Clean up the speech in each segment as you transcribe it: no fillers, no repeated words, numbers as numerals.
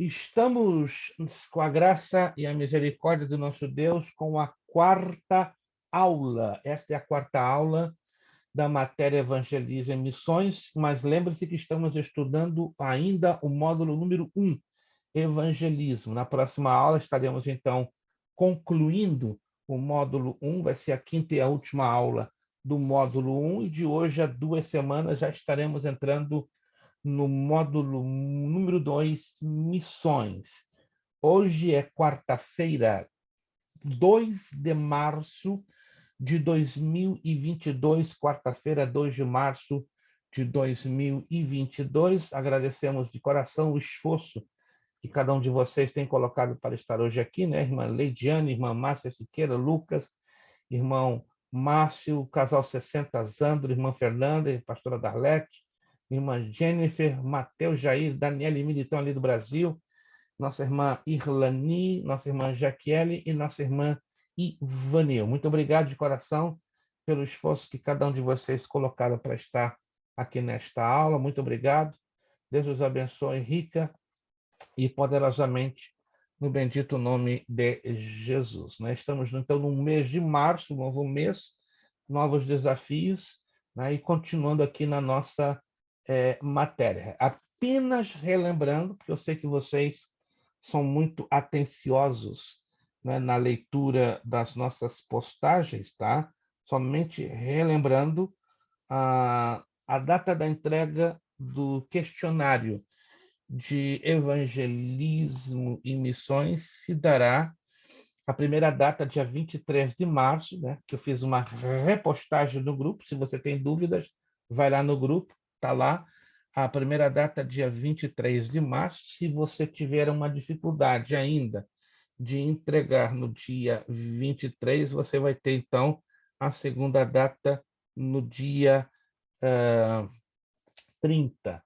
Estamos com a graça e a misericórdia do nosso Deus com a quarta aula. Esta é a quarta aula da matéria Evangeliza e Missões, mas lembre-se que estamos estudando ainda o módulo número 1, Evangelismo. Na próxima aula estaremos, então, concluindo o módulo 1, vai ser a quinta e a última aula do módulo 1, e de hoje a 2 semanas já estaremos entrando no módulo número 2, missões. Hoje é quarta-feira, 2 de março de 2022, quarta-feira, 2 de março de 2022. Agradecemos de coração o esforço que cada um de vocês tem colocado para estar hoje aqui, né? Irmã Leidiane, irmã Márcia Siqueira, Lucas, irmão Márcio, casal 60, Zandro, irmã Fernanda, pastora Darlete, irmã Jennifer, Mateus Jair, Daniele Militão ali do Brasil, nossa irmã Irlani, nossa irmã Jaquiele e nossa irmã Ivanil. Muito obrigado de coração pelo esforço que cada um de vocês colocaram para estar aqui nesta aula. Muito obrigado. Deus os abençoe rica e poderosamente no bendito nome de Jesus. Né? Estamos, então, no mês de março, novo mês, novos desafios, né? E continuando aqui na nossa matéria. Apenas relembrando, porque eu sei que vocês são muito atenciosos, né, na leitura das nossas postagens, tá? Somente relembrando a data da entrega do questionário de evangelismo e missões se dará a primeira data, dia 23 de março, né? Que eu fiz uma repostagem no grupo. Se você tem dúvidas, vai lá no grupo, tá lá. A primeira data, dia 23 de março. Se você tiver uma dificuldade ainda de entregar no dia 23, você vai ter, então, a segunda data no dia 30.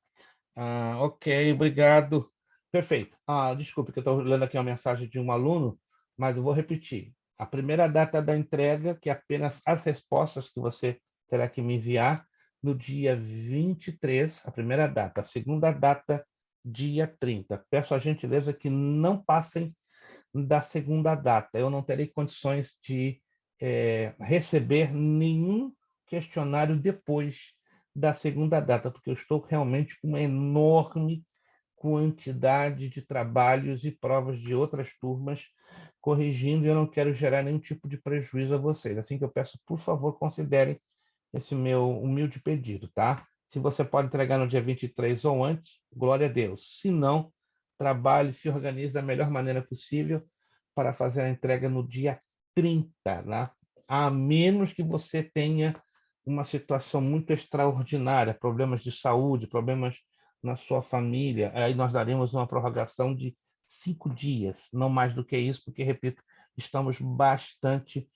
Ok, obrigado. Perfeito. Desculpe que eu estou lendo aqui uma mensagem de um aluno, mas eu vou repetir. A primeira data da entrega, que é apenas as respostas que você terá que me enviar, no dia 23, a primeira data. A segunda data, dia 30. Peço a gentileza que não passem da segunda data. Eu não terei condições de receber nenhum questionário depois da segunda data, porque eu estou realmente com uma enorme quantidade de trabalhos e provas de outras turmas corrigindo, e eu não quero gerar nenhum tipo de prejuízo a vocês. Assim que eu peço, por favor, considerem esse meu humilde pedido, tá? Se você pode entregar no dia 23 ou antes, glória a Deus. Se não, trabalhe, se organize da melhor maneira possível para fazer a entrega no dia 30, né? A menos que você tenha uma situação muito extraordinária, problemas de saúde, problemas na sua família, aí nós daremos uma prorrogação de 5 dias, não mais do que isso, porque, repito, estamos bastante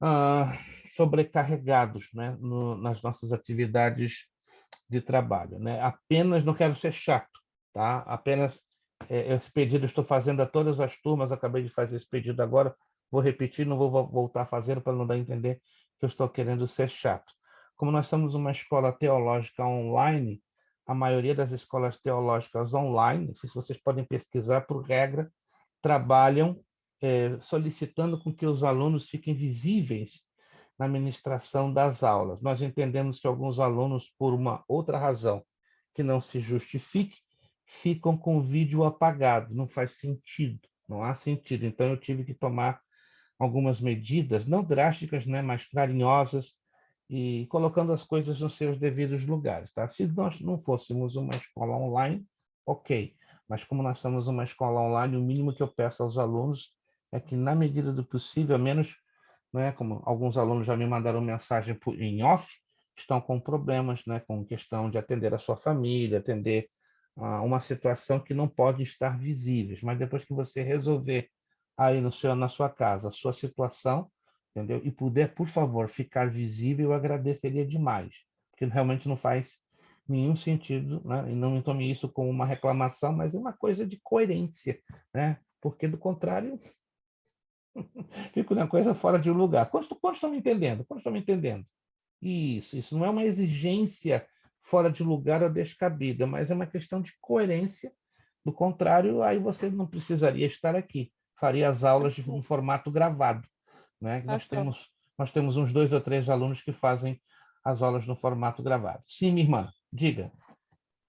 ah, sobrecarregados, né, nas nossas atividades de trabalho, né? Apenas não quero ser chato, tá? Apenas esse pedido eu estou fazendo a todas as turmas, acabei de fazer esse pedido agora, vou repetir, não vou voltar fazendo para não dar a entender que eu estou querendo ser chato. Como nós somos uma escola teológica online, a maioria das escolas teológicas online, não sei se vocês podem pesquisar, por regra, trabalham solicitando com que os alunos fiquem visíveis na ministração das aulas. Nós entendemos que alguns alunos, por uma outra razão que não se justifique, ficam com o vídeo apagado. Não faz sentido, não há sentido. Então, eu tive que tomar algumas medidas, não drásticas, né, mas carinhosas, e colocando as coisas nos seus devidos lugares. Tá? Se nós não fôssemos uma escola online, ok. Mas como nós somos uma escola online, o mínimo que eu peço aos alunos é que, na medida do possível, a menos, né, como alguns alunos já me mandaram mensagem em off, estão com problemas, né, com questão de atender a sua família, atender uma situação que não pode estar visíveis. Mas depois que você resolver aí na sua casa a sua situação, entendeu? E puder, por favor, ficar visível, eu agradeceria demais, porque realmente não faz nenhum sentido, né? E não me tome isso como uma reclamação, mas é uma coisa de coerência, né? Porque, do contrário, fico na coisa fora de lugar. Quantos estão me entendendo? Quantos estão me entendendo? Isso não é uma exigência fora de lugar ou descabida, mas é uma questão de coerência, Do contrário, aí você não precisaria estar aqui. Faria as Tá aulas em certo. formato gravado, né? Tá certo. Nós temos uns 2 ou 3 alunos que fazem as aulas no formato gravado. Sim, minha irmã, diga.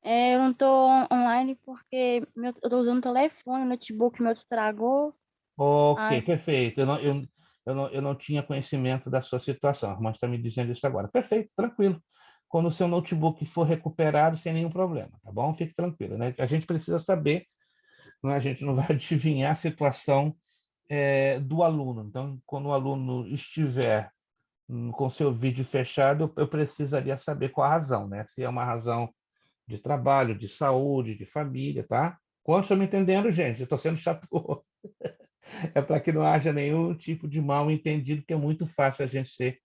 Eu não tô online porque eu tô usando o telefone, o notebook meu estragou. Ok, Ai, perfeito. Eu não tinha conhecimento da sua situação. A irmã está me dizendo isso agora. Perfeito, tranquilo. Quando o seu notebook for recuperado, sem nenhum problema, tá bom? Fique tranquilo, né? A gente precisa saber, né? A gente não vai adivinhar a situação do aluno. Então, quando o aluno estiver com seu vídeo fechado, eu precisaria saber qual a razão, né? Se é uma razão de trabalho, de saúde, de família, tá? Quantos estão me entendendo, gente? Eu estou sendo chato. É para que não haja nenhum tipo de mal entendido, porque é muito fácil a gente ser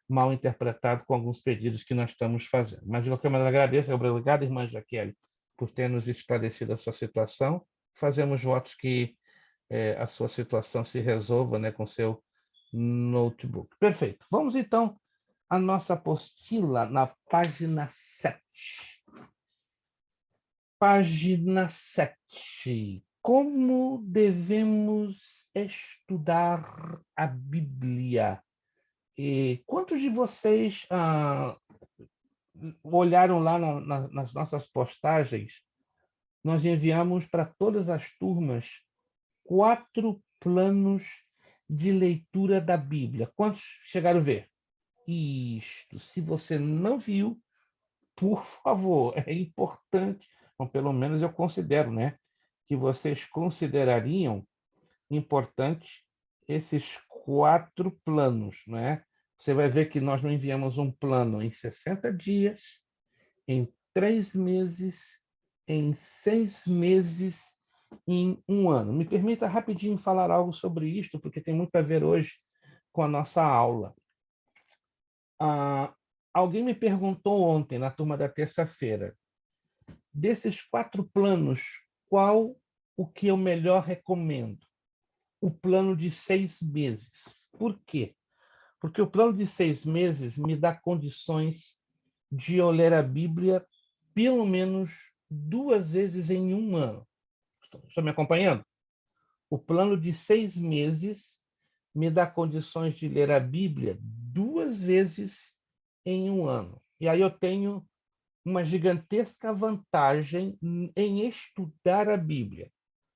mal interpretado com alguns pedidos que nós estamos fazendo. Mas, de qualquer maneira, agradeço. Obrigado, irmã Jaqueline, por ter nos esclarecido a sua situação. Fazemos votos que a sua situação se resolva, né, com seu notebook. Perfeito. Vamos, então, à nossa apostila na página 7. Página 7. Como devemos estudar a Bíblia? E quantos de vocês olharam lá nas nossas postagens? Nós enviamos para todas as turmas 4 planos de leitura da Bíblia. Quantos chegaram a ver? Isto. Se você não viu, por favor, é importante, ou pelo menos eu considero, né, que vocês considerariam importante esses 4 planos, né? Você vai ver que nós não enviamos um plano em 60 dias, em 3 meses, em 6 meses, em um ano. Me permita rapidinho falar algo sobre isto, porque tem muito a ver hoje com a nossa aula. Alguém me perguntou ontem, na turma da terça-feira, desses 4 planos, qual o que eu melhor recomendo? O plano de 6 meses. Por quê? Porque o plano de 6 meses me dá condições de eu ler a Bíblia pelo menos 2 vezes em um ano. Estão me acompanhando? O plano de 6 meses me dá condições de ler a Bíblia 2 vezes em um ano. E aí eu tenho uma gigantesca vantagem em estudar a Bíblia,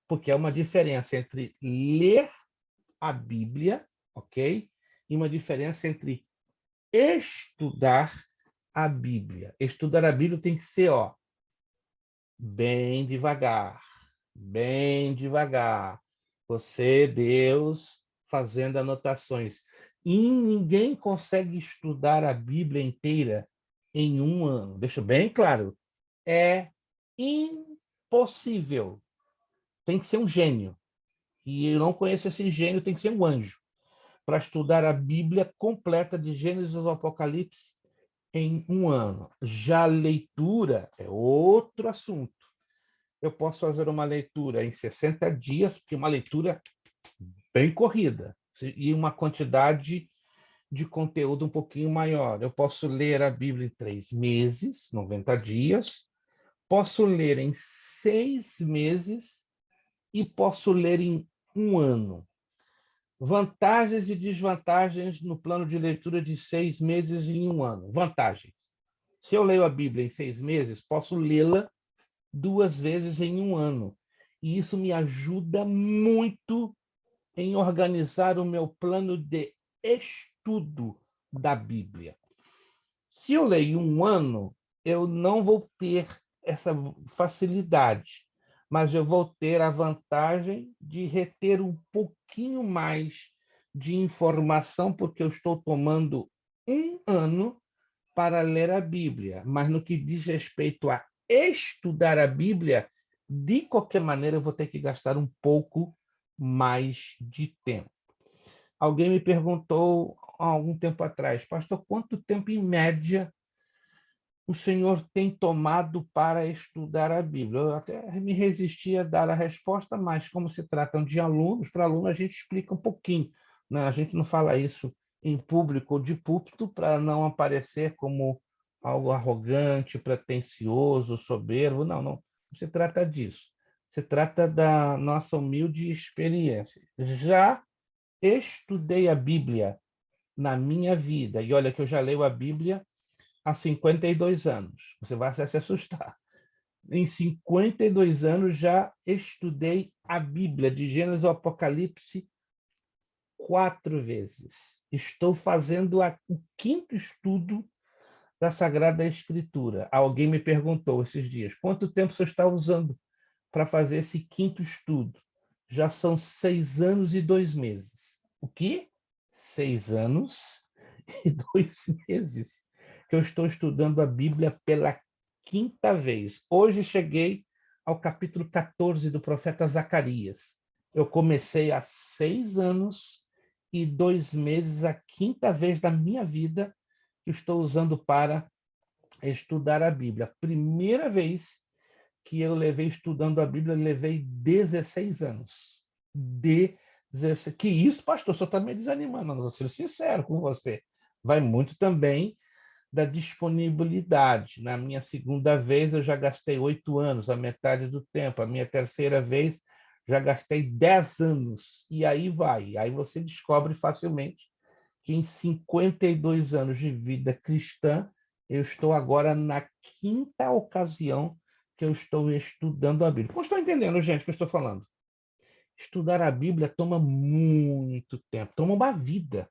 porque é uma diferença entre ler a Bíblia, ok? E uma diferença entre estudar a Bíblia. Estudar a Bíblia tem que ser, ó, bem devagar, bem devagar. Você, Deus, fazendo anotações. E ninguém consegue estudar a Bíblia inteira em um ano. Deixa bem claro. É impossível. Tem que ser um gênio. E eu não conheço esse gênio, tem que ser um anjo para estudar a Bíblia completa de Gênesis ao Apocalipse em um ano. Já a leitura é outro assunto. Eu posso fazer uma leitura em 60 dias, porque é uma leitura bem corrida, e uma quantidade de conteúdo um pouquinho maior. Eu posso ler a Bíblia em 3 meses, 90 dias, posso ler em 6 meses e posso ler em um ano. Vantagens e desvantagens no plano de leitura de 6 meses e em um ano. Vantagens. Se eu leio a Bíblia em 6 meses, posso lê-la 2 vezes em um ano. E isso me ajuda muito em organizar o meu plano de estudo da Bíblia. Se eu leio um ano, eu não vou ter essa facilidade, mas eu vou ter a vantagem de reter um pouquinho mais de informação, porque eu estou tomando um ano para ler a Bíblia. Mas no que diz respeito a estudar a Bíblia, de qualquer maneira, eu vou ter que gastar um pouco mais de tempo. Alguém me perguntou há algum tempo atrás, pastor, quanto tempo em média o senhor tem tomado para estudar a Bíblia? Eu até me resisti a dar a resposta, mas como se tratam de alunos, para aluno a gente explica um pouquinho, né? A gente não fala isso em público ou de púlpito para não aparecer como algo arrogante, pretensioso, soberbo. Não, não se trata disso. Se trata da nossa humilde experiência. Já estudei a Bíblia na minha vida, e olha que eu já leio a Bíblia há 52 anos. Você vai se assustar. Em 52 anos já estudei a Bíblia, de Gênesis ao Apocalipse, 4 vezes. Estou fazendo o quinto estudo da Sagrada Escritura. Alguém me perguntou esses dias, quanto tempo você está usando para fazer esse quinto estudo? Já são 6 anos e 2 meses. O quê? 6 anos e 2 meses que eu estou estudando a Bíblia pela quinta vez. Hoje cheguei ao capítulo 14 do profeta Zacarias. Eu comecei há 6 anos e 2 meses, a quinta vez da minha vida que estou usando para estudar a Bíblia. Primeira vez que eu levei estudando a Bíblia, levei 16 anos. 16. Que isso, pastor? Só está me desanimando. Vou ser sincero com você. Vai muito também da disponibilidade. Na minha segunda vez, eu já gastei 8 anos, a metade do tempo. A minha terceira vez, já gastei 10 anos. E aí vai. Aí você descobre facilmente que em 52 anos de vida cristã, eu estou agora na quinta ocasião que eu estou estudando a Bíblia. Como estou entendendo, gente, o que eu estou falando? Estudar a Bíblia toma muito tempo, toma uma vida.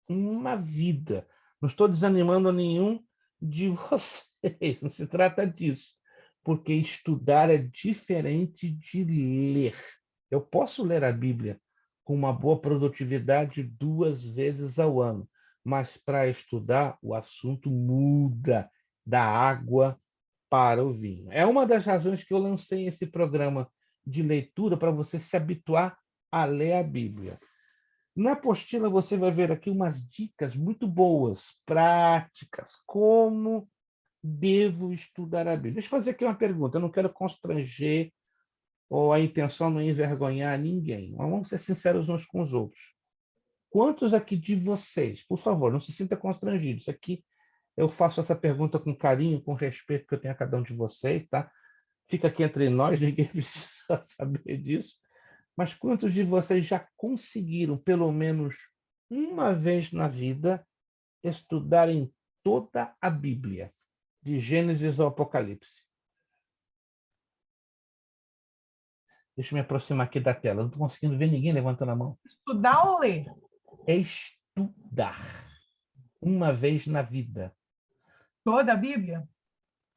Uma vida. Não estou desanimando nenhum de vocês, não se trata disso. Porque estudar é diferente de ler. Eu posso ler a Bíblia com uma boa produtividade 2 vezes ao ano, mas para estudar o assunto muda da água para o vinho. É uma das razões que eu lancei esse programa de leitura para você se habituar a ler a Bíblia. Na apostila você vai ver aqui umas dicas muito boas, práticas, como devo estudar a Bíblia. Deixa eu fazer aqui uma pergunta, eu não quero constranger ou a intenção não é envergonhar ninguém. Mas vamos ser sinceros uns com os outros. Quantos aqui de vocês, por favor, não se sinta constrangido. Isso aqui eu faço essa pergunta com carinho, com respeito que eu tenho a cada um de vocês, tá? Fica aqui entre nós, ninguém precisa saber disso. Mas quantos de vocês já conseguiram, pelo menos uma vez na vida, estudarem toda a Bíblia, de Gênesis ao Apocalipse? Deixa eu me aproximar aqui da tela. Não estou conseguindo ver ninguém levantando a mão. Estudar ou ler? Estudar. Uma vez na vida. Toda a Bíblia?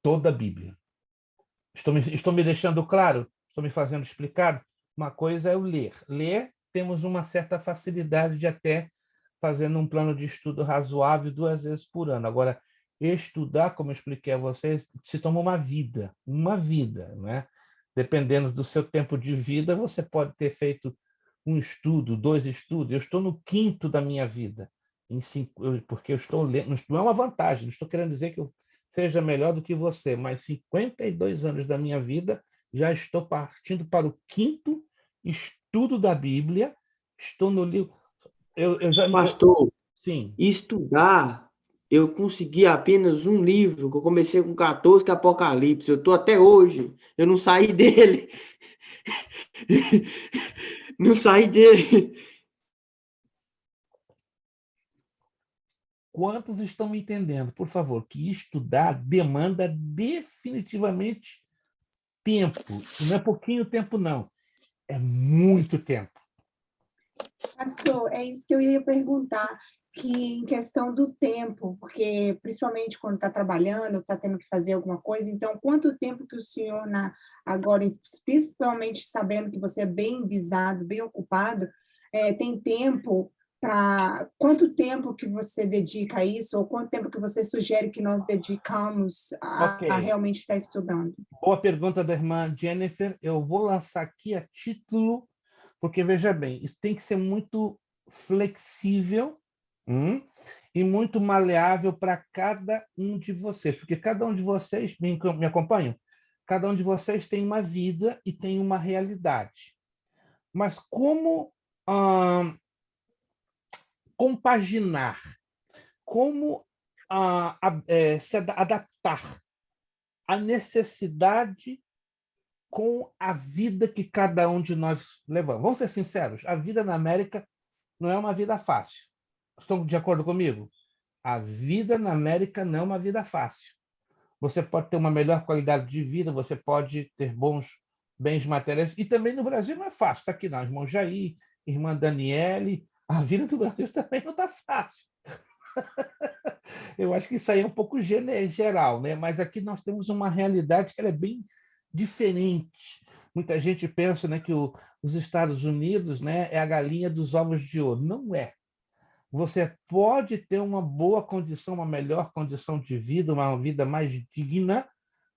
Toda a Bíblia. Estou me deixando claro? Estou me fazendo explicar? Uma coisa é o ler. Ler, temos uma certa facilidade de até fazendo um plano de estudo razoável 2 vezes por ano. Agora, estudar, como eu expliquei a vocês, se toma uma vida, né? Dependendo do seu tempo de vida, você pode ter feito um estudo, 2 estudos. Eu estou no quinto da minha vida, porque eu estou lendo. Não é uma vantagem, não estou querendo dizer que eu seja melhor do que você, mas 52 anos da minha vida já estou partindo para o quinto estudo da Bíblia. Estou no livro. Pastor, Sim. estudar, eu consegui apenas um livro, que eu comecei com 14, que é Apocalipse. Eu estou até hoje, eu não saí dele. Não saí dele. Quantos estão me entendendo? Por favor, que estudar demanda definitivamente tempo. Não é pouquinho tempo, não. É muito tempo. Pastor, é isso que eu ia perguntar, que em questão do tempo, porque principalmente quando está trabalhando, está tendo que fazer alguma coisa, então quanto tempo que o senhor, agora, principalmente sabendo que você é bem visado, bem ocupado, tem tempo para... Quanto tempo que você dedica a isso, ou quanto tempo que você sugere que nós dedicamos a realmente estar estudando? Boa pergunta da irmã Jennifer. Eu vou lançar aqui a título, porque, veja bem, isso tem que ser muito flexível e muito maleável para cada um de vocês, porque cada um de vocês, me acompanham? Cada um de vocês tem uma vida e tem uma realidade. Mas como compaginar, como se adaptar à necessidade com a vida que cada um de nós levamos. Vamos ser sinceros, a vida na América não é uma vida fácil. Estão de acordo comigo? A vida na América não é uma vida fácil. Você pode ter uma melhor qualidade de vida, você pode ter bons bens materiais. E também no Brasil não é fácil. Está aqui, não, irmão Jair, irmã Daniele. A vida do Brasil também não está fácil. Eu acho que isso aí é um pouco geral, né? Mas aqui nós temos uma realidade que ela é bem diferente. Muita gente pensa, né, que os Estados Unidos, né, é a galinha dos ovos de ouro. Não é. Você pode ter uma boa condição, uma melhor condição de vida, uma vida mais digna,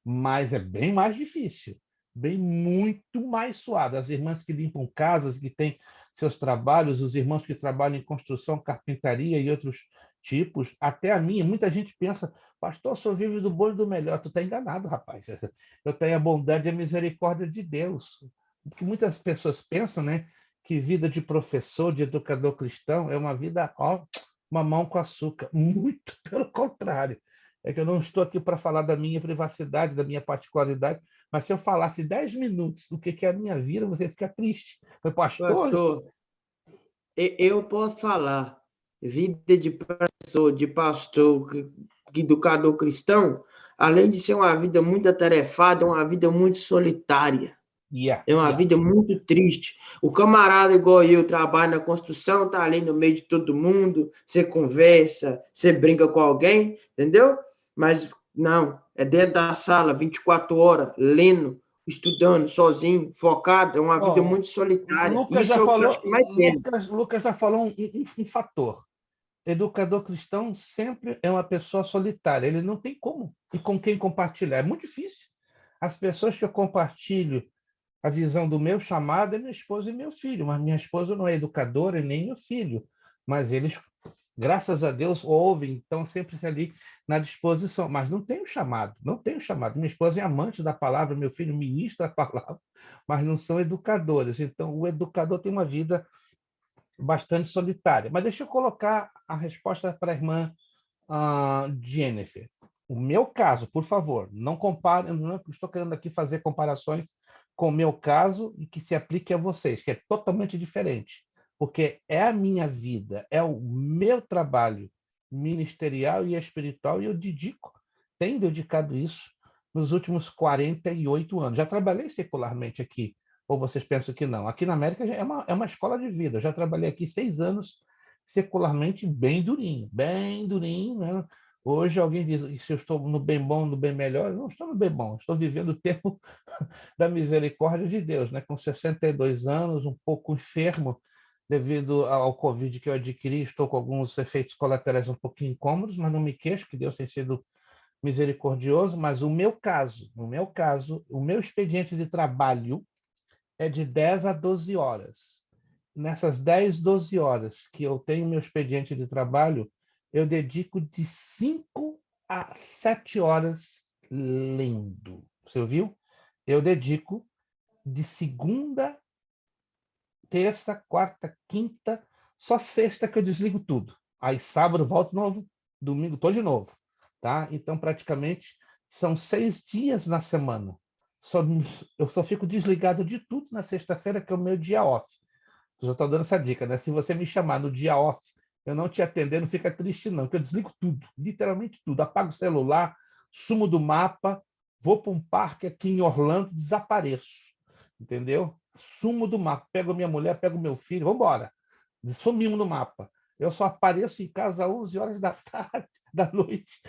mas é bem mais difícil, bem muito mais suado. As irmãs que limpam casas, que têm seus trabalhos, os irmãos que trabalham em construção, carpintaria e outros tipos, até a minha, muita gente pensa, pastor, sou vivo do bom e do melhor. Tu está enganado, rapaz. Eu tenho a bondade e a misericórdia de Deus. Porque muitas pessoas pensam, né, que vida de professor, de educador cristão, é uma vida, ó, mamão com açúcar. Muito pelo contrário. É que eu não estou aqui para falar da minha privacidade, da minha particularidade, mas se eu falasse 10 minutos do que é a minha vida, você fica triste. Mas, pastor, eu posso falar, vida de professor, de pastor, de educador cristão, além de ser uma vida muito atarefada, é uma vida muito solitária. É uma vida muito triste. O camarada igual eu trabalha na construção, tá ali no meio de todo mundo, você conversa, você brinca com alguém, entendeu? Mas não, é dentro da sala, 24 horas, lendo, estudando, sozinho, focado, é uma vida muito solitária. Lucas Isso é o que eu acho que mais tem. Lucas já falou um fator. Educador cristão sempre é uma pessoa solitária. Ele não tem como e com quem compartilhar. É muito difícil. As pessoas que eu compartilho a visão do meu chamado é minha esposa e meu filho, mas minha esposa não é educadora e nem meu filho. Mas eles, graças a Deus, ouvem, estão sempre ali na disposição. Mas não tem o chamado, não tem o chamado. Minha esposa é amante da palavra, meu filho ministra a palavra, mas não são educadores. Então, o educador tem uma vida bastante solitária. Mas deixa eu colocar a resposta para a irmã Jennifer. O meu caso, por favor, não compare, não estou querendo aqui fazer comparações com o meu caso e que se aplique a vocês, que é totalmente diferente, porque é a minha vida, é o meu trabalho ministerial e espiritual e eu tenho dedicado isso nos últimos 48 anos. Já trabalhei secularmente aqui, ou vocês pensam que não? Aqui na América é uma escola de vida. Eu já trabalhei aqui 6 anos secularmente bem durinho, né? Hoje alguém diz se eu estou no bem bom, no bem melhor. Eu não estou no bem bom, estou vivendo o tempo da misericórdia de Deus, né? Com 62 anos, um pouco enfermo devido ao Covid que eu adquiri, estou com alguns efeitos colaterais um pouquinho incômodos, mas não me queixo, que Deus tem sido misericordioso. Mas o meu caso, o meu expediente de trabalho é de 10 a 12 horas. Nessas 10, 12 horas que eu tenho meu expediente de trabalho, eu dedico de 5 a 7 horas lendo. Você ouviu? Eu dedico de segunda, terça, quarta, quinta, só sexta que eu desligo tudo. Aí sábado volto de novo, domingo estou de novo. Tá? Então, praticamente, são 6 dias na semana. Eu só fico desligado de tudo na sexta-feira, que é o meu dia off. Eu já estou dando essa dica, né? Se você me chamar no dia off, eu não te atender, não fica triste, não, porque eu desligo tudo, literalmente tudo. Apago o celular, sumo do mapa, vou para um parque aqui em Orlando, desapareço. Entendeu? Sumo do mapa. Pego a minha mulher, pego o meu filho, vamos embora. Sumimos no mapa. Eu só apareço em casa às 11 horas da tarde, da noite,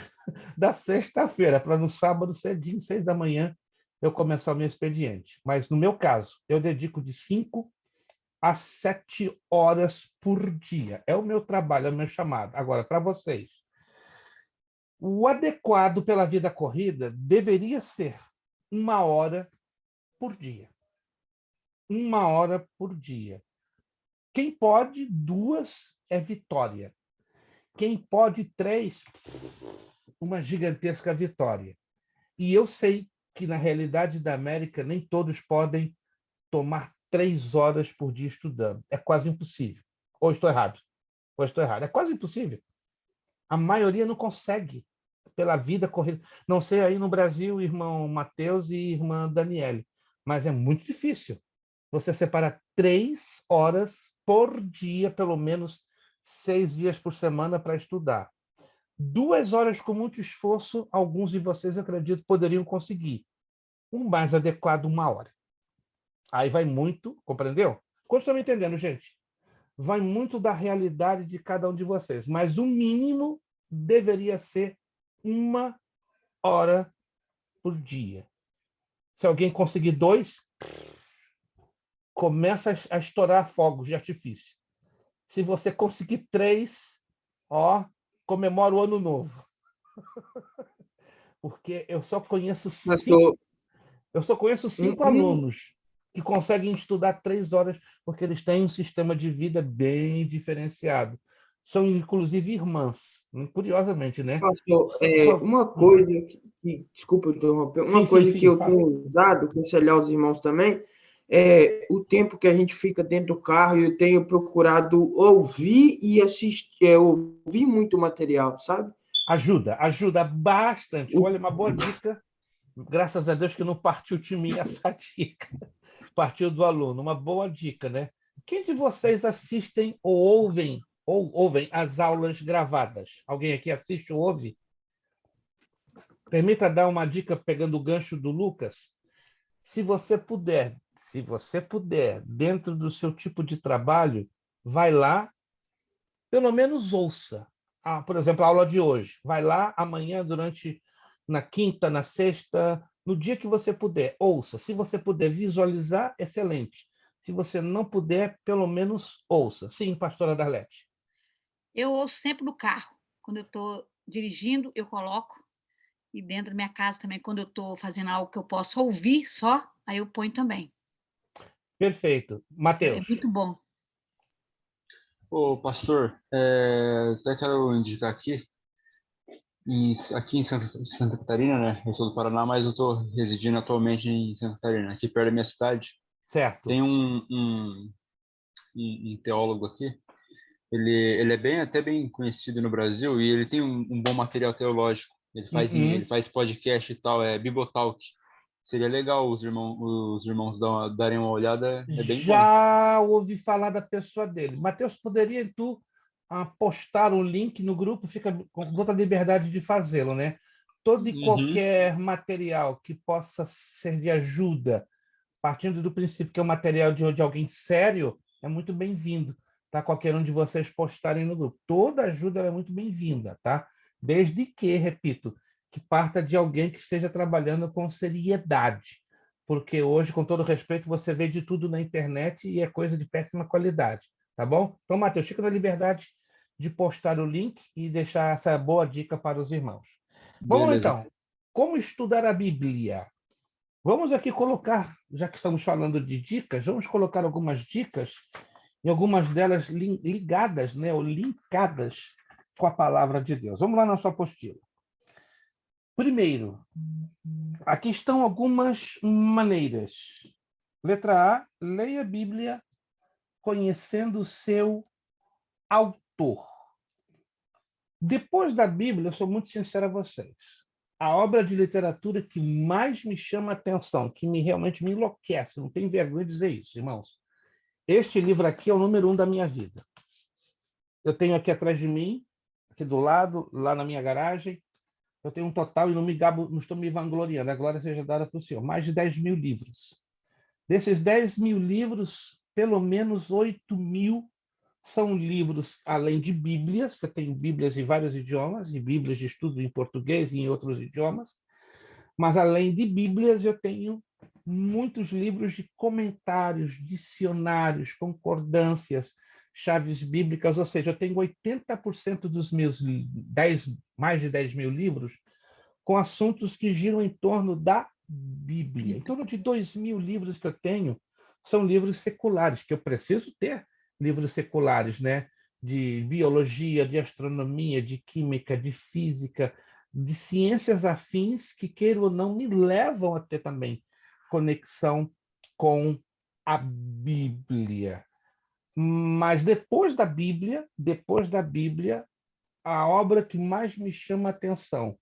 da sexta-feira, para no sábado, cedinho, 6 da manhã, eu começar o meu expediente. Mas, no meu caso, eu dedico de 5 a 7 horas por dia. É o meu trabalho, é o meu chamado. Agora, para vocês, o adequado pela vida corrida deveria ser 1 hora por dia. 1 hora por dia. Quem pode 2 é vitória. Quem pode 3, uma gigantesca vitória. E eu sei que, na realidade da América, nem todos podem tomar 3 horas por dia estudando. É quase impossível. Ou estou errado? É quase impossível. A maioria não consegue, pela vida corrida. Não sei aí no Brasil, irmão Mateus e irmã Daniele, mas é muito difícil. Você separa 3 horas por dia, pelo menos 6 dias por semana para estudar. 2 horas com muito esforço, alguns de vocês, eu acredito, poderiam conseguir. O mais adequado, 1 hora. Aí vai muito, compreendeu? Quantos estão me entendendo, gente? Vai muito da realidade de cada um de vocês, mas o mínimo deveria ser 1 hora por dia. Se alguém conseguir 2, começa a estourar fogos de artifício. Se você conseguir 3, comemora o ano novo. Porque eu só conheço 5 Pastor, alunos que conseguem estudar 3 horas, porque eles têm um sistema de vida bem diferenciado. São, inclusive, irmãs, curiosamente, né? pastor, uma coisa desculpa interromper, uma coisa que eu tenho usado, aconselhar os irmãos também, é o tempo que a gente fica dentro do carro, eu tenho procurado ouvir e assistir, ouvir muito material, sabe? Ajuda bastante. Olha, uma boa dica. Graças a Deus que não partiu de mim essa dica. Partiu do aluno. Uma boa dica, né? Quem de vocês assistem ou ouvem as aulas gravadas? Alguém aqui assiste ou ouve? Permita dar uma dica pegando o gancho do Lucas. Se você puder, dentro do seu tipo de trabalho, vai lá, pelo menos ouça. Por exemplo, a aula de hoje. Vai lá amanhã, na quinta, na sexta, no dia que você puder, ouça. Se você puder visualizar, excelente. Se você não puder, pelo menos ouça. Sim, pastora Darlete. Eu ouço sempre no carro. Quando eu estou dirigindo, eu coloco. E dentro da minha casa também, quando eu estou fazendo algo que eu posso ouvir só, aí eu ponho também. Perfeito. Mateus. É muito bom. Ô, pastor, até quero indicar aqui em Santa Catarina, né? Eu sou do Paraná, mas eu estou residindo atualmente em Santa Catarina, aqui perto da minha cidade. Certo. Tem um teólogo aqui. Ele é até bem conhecido no Brasil e ele tem um bom material teológico. Ele faz podcast e tal, Bibotalk. Seria legal os irmãos darem uma olhada, é bem bom. Já ouvi falar da pessoa dele. Mateus, poderia tu postar um link no grupo? Fica com toda a liberdade de fazê-lo, né? Todo e qualquer material que possa ser de ajuda, partindo do princípio que é um material de alguém sério, é muito bem-vindo, tá? Qualquer um de vocês postarem no grupo. Toda ajuda é muito bem-vinda, tá? Desde que, repito, que parta de alguém que esteja trabalhando com seriedade. Porque hoje, com todo respeito, você vê de tudo na internet e é coisa de péssima qualidade, tá bom? Então, Matheus, fica na liberdade de postar o link e deixar essa boa dica para os irmãos. Vamos lá, então. Como estudar a Bíblia? Vamos aqui colocar, já que estamos falando de dicas, vamos colocar algumas dicas e algumas delas ligadas, né, ou linkadas com a palavra de Deus. Vamos lá na sua apostila. Primeiro, aqui estão algumas maneiras. Letra A, leia a Bíblia conhecendo o seu autor. Depois da Bíblia, eu sou muito sincero a vocês, a obra de literatura que mais me chama a atenção, que realmente me enlouquece, não tenho vergonha de dizer isso, irmãos. Este livro aqui é o número 1 da minha vida. Eu tenho aqui atrás de mim, aqui do lado, lá na minha garagem, eu tenho um total, e não estou me vangloriando, a glória seja dada para o Senhor, mais de 10 mil livros. Desses 10 mil livros, pelo menos 8 mil são livros, além de Bíblias, que eu tenho Bíblias em vários idiomas, e Bíblias de estudo em português e em outros idiomas, mas além de Bíblias, eu tenho muitos livros de comentários, dicionários, concordâncias, chaves bíblicas, ou seja, eu tenho 80% dos meus mais de 10 mil livros com assuntos que giram em torno da Bíblia. Em torno de 2 mil livros que eu tenho são livros seculares, que eu preciso ter livros seculares, né? De biologia, de astronomia, de química, de física, de ciências afins que, queira ou não, me levam a ter também conexão com a Bíblia. Mas depois da Bíblia, a obra que mais me chama a atenção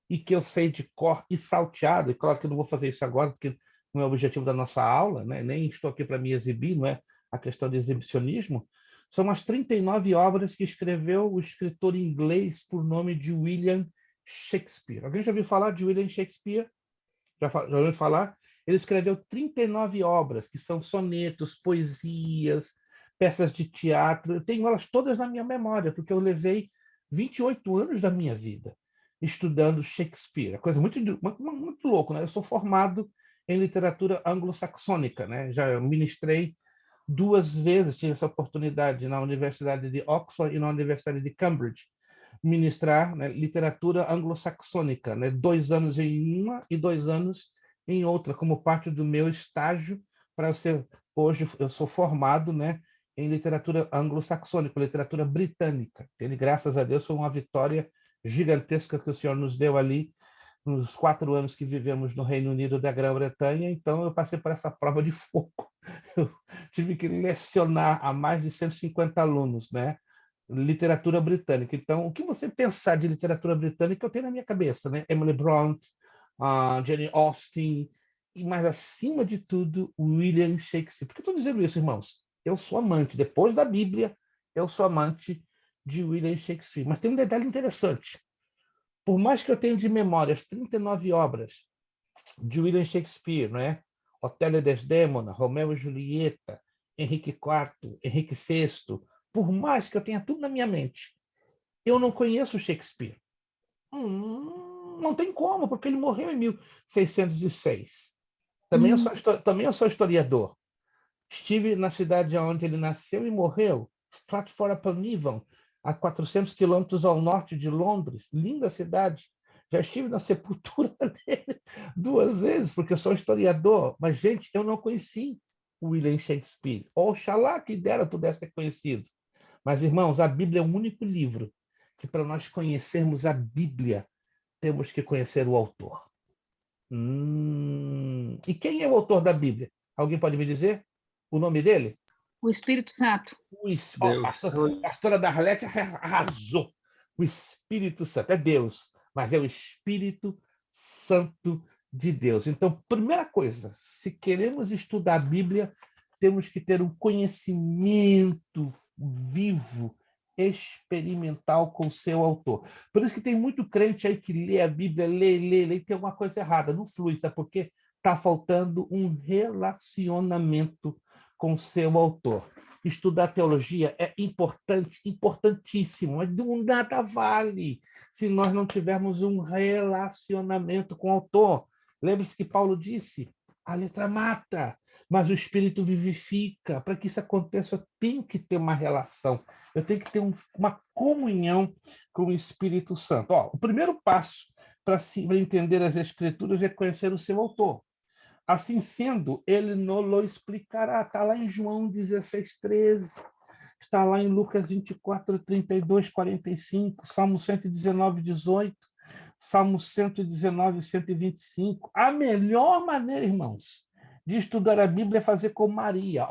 e que eu sei de cor e salteado, e claro que eu não vou fazer isso agora, porque não é o objetivo da nossa aula, né? Nem estou aqui para me exibir, não é a questão de exibicionismo. São as 39 obras que escreveu o escritor inglês por nome de William Shakespeare. Alguém já ouviu falar de William Shakespeare? Já ouviu falar? Ele escreveu 39 obras, que são sonetos, poesias, peças de teatro. Eu tenho elas todas na minha memória, porque eu levei 28 anos da minha vida estudando Shakespeare. Coisa muito louco, né? Eu sou formado em literatura anglo-saxônica, né? Já ministrei 2 vezes, tive essa oportunidade na Universidade de Oxford e na Universidade de Cambridge, ministrar, né, literatura anglo-saxônica, né? 2 anos em uma e 2 anos em outra, como parte do meu estágio para ser. Hoje eu sou formado, né, em literatura anglo-saxônica, literatura britânica. Ele, graças a Deus, foi uma vitória gigantesca que o Senhor nos deu ali nos 4 anos que vivemos no Reino Unido da Grã-Bretanha. Então eu passei por essa prova de fogo. Eu tive que lecionar a mais de 150 alunos, né? Literatura britânica. Então, o que você pensar de literatura britânica, eu tenho na minha cabeça, né? Emily Brontë, Jane Austen, e mais acima de tudo, William Shakespeare. Por que eu estou dizendo isso, irmãos? Eu sou amante, depois da Bíblia, eu sou amante de William Shakespeare. Mas tem um detalhe interessante. Por mais que eu tenha de memória as 39 obras de William Shakespeare, não é? Otelo e Desdémona, Romeu e Julieta, Henrique IV, Henrique VI, por mais que eu tenha tudo na minha mente, eu não conheço Shakespeare. Não tem como, porque ele morreu em 1606. Também eu sou historiador. Estive na cidade onde ele nasceu e morreu, Stratford-upon-Avon, a 400 quilômetros ao norte de Londres. Linda cidade. Já estive na sepultura dele 2 vezes, porque eu sou historiador. Mas, gente, eu não conheci o William Shakespeare. Oxalá que dera eu pudesse ter conhecido. Mas, irmãos, a Bíblia é o único livro que, para nós conhecermos a Bíblia, temos que conhecer o autor. E quem é o autor da Bíblia? Alguém pode me dizer o nome dele? O Espírito Santo. Pastora Darlete arrasou. O Espírito Santo é Deus, mas é o Espírito Santo de Deus. Então, primeira coisa, se queremos estudar a Bíblia, temos que ter um conhecimento vivo, experimental com seu autor. Por isso que tem muito crente aí que lê a Bíblia, lê, e tem alguma coisa errada, não flui, sabe por quê? Está faltando um relacionamento com seu autor. Estudar teologia é importante, importantíssimo, mas nada vale se nós não tivermos um relacionamento com o autor. Lembre-se que Paulo disse, a letra mata, mas o Espírito vivifica. Para que isso aconteça, eu tenho que ter uma relação, eu tenho que ter uma comunhão com o Espírito Santo. O primeiro passo para entender as Escrituras é conhecer o seu autor. Assim sendo, ele nos explicará. Está lá em João 16:13, está lá em Lucas 24, 32, 45, Salmo 119, 18, Salmo 119, 125. A melhor maneira, irmãos, de estudar a Bíblia é fazer como Maria,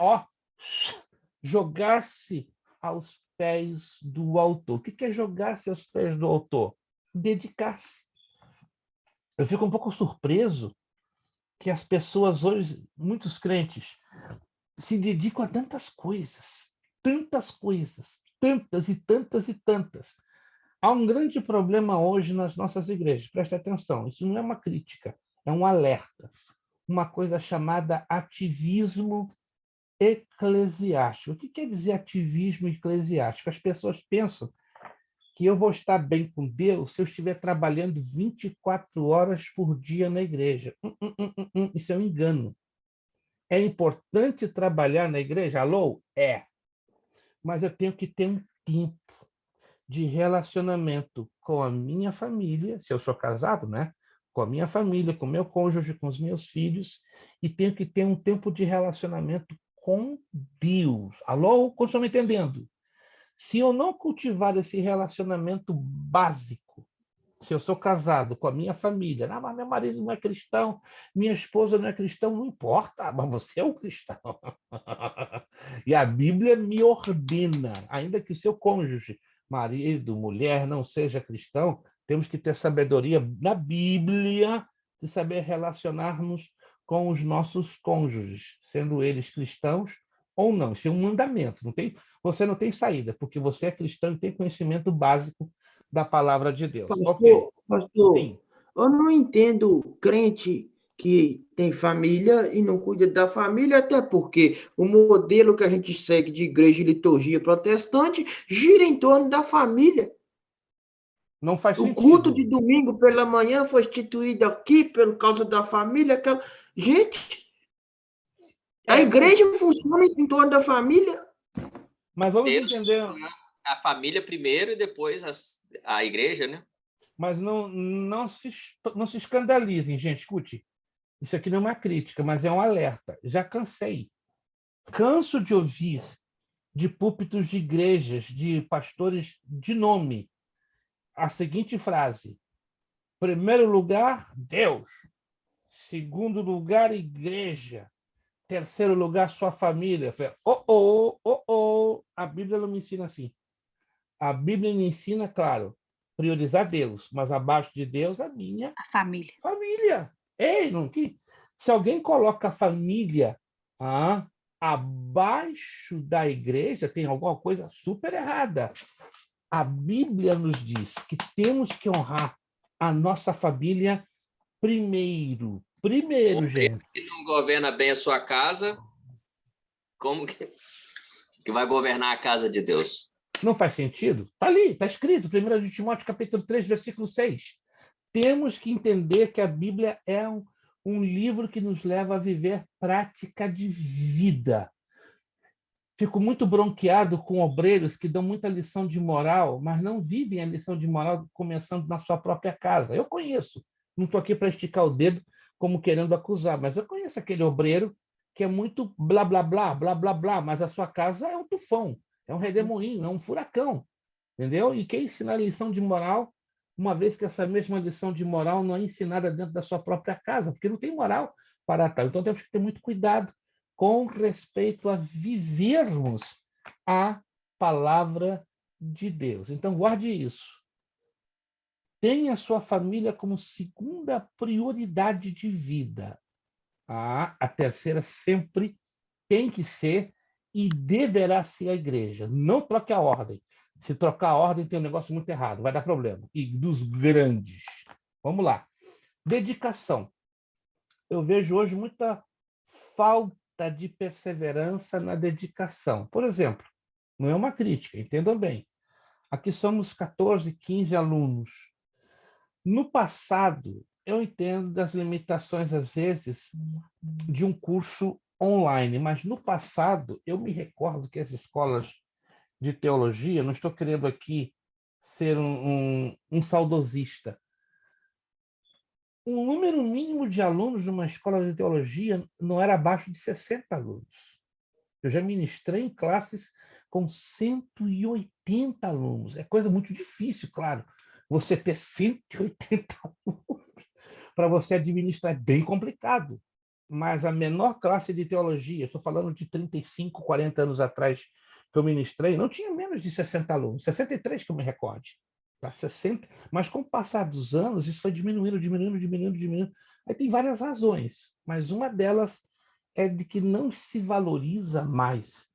jogar-se aos pés do autor. O que é jogar-se aos pés do autor? Dedicar-se. Eu fico um pouco surpreso que as pessoas hoje, muitos crentes, se dedicam a tantas coisas, tantas e tantas e tantas. Há um grande problema hoje nas nossas igrejas, preste atenção, isso não é uma crítica, é um alerta. Uma coisa chamada ativismo eclesiástico. O que quer dizer ativismo eclesiástico? As pessoas pensam que eu vou estar bem com Deus se eu estiver trabalhando 24 horas por dia na igreja. Isso é um engano. É importante trabalhar na igreja? Alô? É. Mas eu tenho que ter um tempo de relacionamento com a minha família, se eu sou casado, né? Com a minha família, com o meu cônjuge, com os meus filhos, e tenho que ter um tempo de relacionamento com Deus. Alô? Como estão me entendendo? Se eu não cultivar esse relacionamento básico, se eu sou casado com a minha família, mas meu marido não é cristão, minha esposa não é cristã, não importa, mas você é um cristão. E a Bíblia me ordena, ainda que o seu cônjuge, marido, mulher, não seja cristão, temos que ter sabedoria na Bíblia de saber relacionar-nos com os nossos cônjuges, sendo eles cristãos ou não. Isso é um mandamento. Você não tem saída, porque você é cristão e tem conhecimento básico da palavra de Deus. Ok. Pastor, Sim. eu não entendo crente que tem família e não cuida da família, até porque o modelo que a gente segue de igreja e liturgia protestante gira em torno da família. Não faz O sentido. culto de domingo pela manhã foi instituído aqui por causa da família. Gente, a igreja funciona em torno da família. Mas vamos Deus, entender. a família primeiro e depois a igreja, né? Mas não se escandalizem, gente. Escute. Isso aqui não é uma crítica, mas é um alerta. Já cansei. Canso de ouvir de púlpitos de igrejas, de pastores de nome, a seguinte frase: primeiro lugar, Deus. Segundo lugar, igreja. Terceiro lugar, sua família. A Bíblia não me ensina assim. A Bíblia me ensina, claro, priorizar Deus, mas abaixo de Deus, a minha família. Família. Ei, não, se alguém coloca a família abaixo da igreja, tem alguma coisa super errada. A Bíblia nos diz que temos que honrar a nossa família primeiro. Primeiro, gente. Se não governa bem a sua casa, como que vai governar a casa de Deus? Não faz sentido? Está ali, está escrito, 1 de Timóteo, capítulo 3, versículo 6. Temos que entender que a Bíblia é um livro que nos leva a viver prática de vida. Fico muito bronqueado com obreiros que dão muita lição de moral, mas não vivem a lição de moral começando na sua própria casa. Eu conheço, não estou aqui para esticar o dedo como querendo acusar, mas eu conheço aquele obreiro que é muito blá, blá, blá, blá, blá, blá, mas a sua casa é um tufão, é um redemoinho, é um furacão, entendeu? E quer ensinar lição de moral, uma vez que essa mesma lição de moral não é ensinada dentro da sua própria casa, porque não tem moral para tal. Então temos que ter muito cuidado com respeito a vivermos a palavra de Deus. Então, guarde isso. Tenha a sua família como segunda prioridade de vida. A terceira sempre tem que ser e deverá ser a igreja. Não troque a ordem. Se trocar a ordem, tem um negócio muito errado, vai dar problema. E dos grandes. Vamos lá. Dedicação. Eu vejo hoje muita falta de perseverança na dedicação. Por exemplo, não é uma crítica, entendam bem. Aqui somos 14, 15 alunos. No passado, eu entendo das limitações, às vezes, de um curso online, mas no passado, eu me recordo que as escolas de teologia, não estou querendo aqui ser um saudosista, o número mínimo de alunos numa escola de teologia não era abaixo de 60 alunos. Eu já ministrei em classes com 180 alunos. É coisa muito difícil, claro. Você ter 180 alunos para você administrar é bem complicado. Mas a menor classe de teologia, estou falando de 35, 40 anos atrás que eu ministrei, não tinha menos de 60 alunos. 63 que eu me recorde. 60, mas com o passar dos anos, isso foi diminuindo. Aí tem várias razões, mas uma delas é de que não se valoriza mais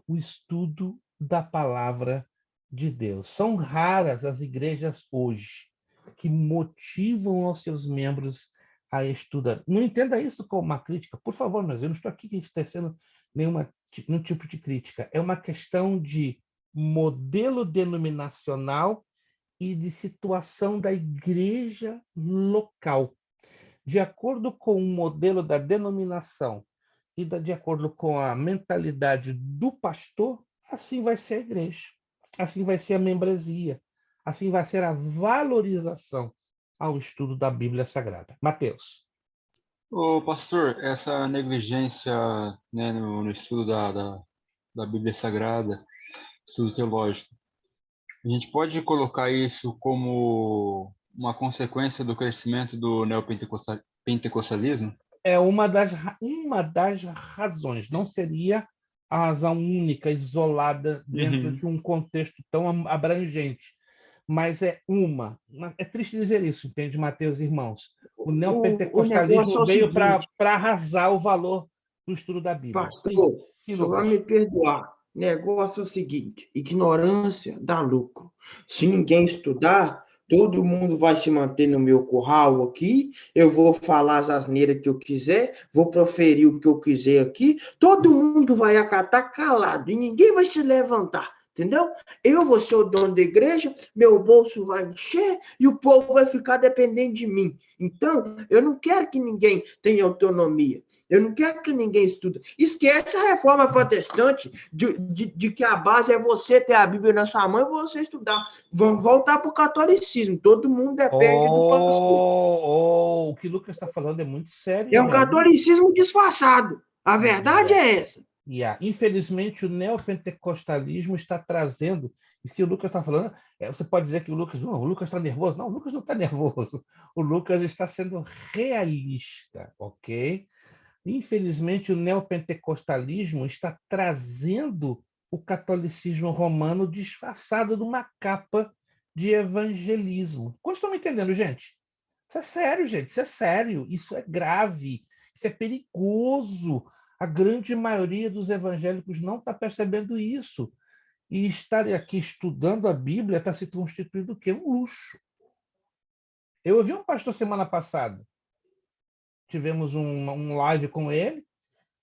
o estudo da palavra de Deus. São raras as igrejas hoje que motivam os seus membros a estudar. Não entenda isso como uma crítica, por favor, mas eu não estou aqui tecendo nenhum tipo de crítica. É uma questão de modelo denominacional e de situação da igreja local. De acordo com o modelo da denominação e de acordo com a mentalidade do pastor, assim vai ser a igreja, assim vai ser a membresia, assim vai ser a valorização ao estudo da Bíblia Sagrada. Mateus. Ô, pastor, essa negligência, né, no estudo da Bíblia Sagrada, estudo teológico, a gente pode colocar isso como uma consequência do crescimento do neopentecostalismo? É uma das razões. Não seria a razão única, isolada, dentro de um contexto tão abrangente. Mas é uma. É triste dizer isso, entende, Mateus, irmãos? O O neopentecostalismo negócio é o veio para seguinte, arrasar o valor do estudo da Bíblia. Sim, pastor, sim, só vai Lucas. me perdoar. Negócio é o seguinte, ignorância dá lucro. Se ninguém estudar, todo mundo vai se manter no meu curral aqui, eu vou falar as asneiras que eu quiser, vou proferir o que eu quiser aqui, todo mundo vai acatar calado e ninguém vai se levantar. Entendeu? Eu vou ser o dono da igreja, meu bolso vai encher e o povo vai ficar dependente de mim. Então, eu não quero que ninguém tenha autonomia. Eu não quero que ninguém estude. Esquece a reforma protestante de que a base é você ter a Bíblia na sua mão e você estudar. Vamos voltar para o catolicismo. Todo mundo depende do pastor. O que o Lucas está falando é muito sério, É um realmente. catolicismo disfarçado. A verdade é essa. Infelizmente, o neopentecostalismo está trazendo, e que o Lucas está falando, você pode dizer que o Lucas está nervoso. Não, o Lucas não está nervoso. O Lucas está sendo realista, ok? Infelizmente, o neopentecostalismo está trazendo o catolicismo romano disfarçado de uma capa de evangelismo. Como estão me entendendo, gente? Isso é sério, gente. Isso é sério. Isso é grave. Isso é perigoso. A grande maioria dos evangélicos não está percebendo isso. E estar aqui estudando a Bíblia está se constituindo o quê? Um luxo. Eu ouvi um pastor semana passada. Tivemos um live com ele.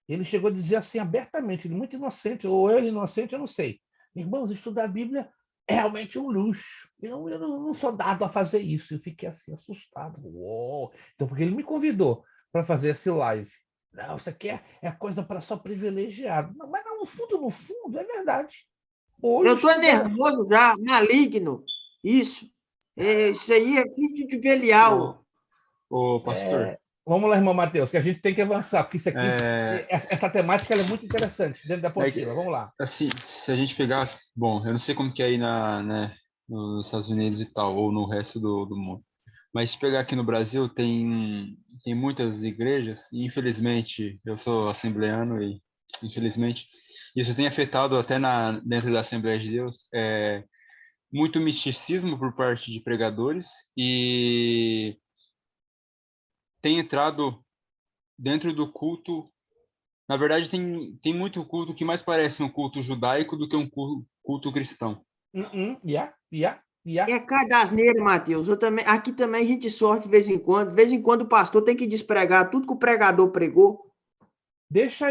Ele chegou a dizer assim abertamente, ele muito inocente, ou ele inocente, eu não sei. Irmãos, estudar a Bíblia é realmente um luxo. Eu não sou dado a fazer isso. Eu fiquei assim, assustado. Uou! Então, porque ele me convidou para fazer esse live. Não, isso aqui é coisa para só privilegiado. Não, mas no fundo, é verdade. Hoje, Eu estou nervoso já, maligno. Isso. Isso aí é filho de Belial. Ô, pastor. Vamos lá, irmão Matheus, que a gente tem que avançar, porque isso aqui, essa temática ela é muito interessante dentro da apostila. Vamos lá. Assim, se a gente pegar, bom, eu não sei como que é aí nos Estados Unidos e tal, ou no resto do mundo, mas se pegar aqui no Brasil, tem muitas igrejas, e infelizmente, eu sou assembleano e infelizmente isso tem afetado até dentro da Assembleia de Deus, muito misticismo por parte de pregadores e tem entrado dentro do culto. Na verdade, tem muito culto que mais parece um culto judaico do que um culto cristão. Yeah. É cadasneiro, Matheus. Aqui também a gente sorte de vez em quando. De vez em quando o pastor tem que despregar tudo que o pregador pregou. Deixa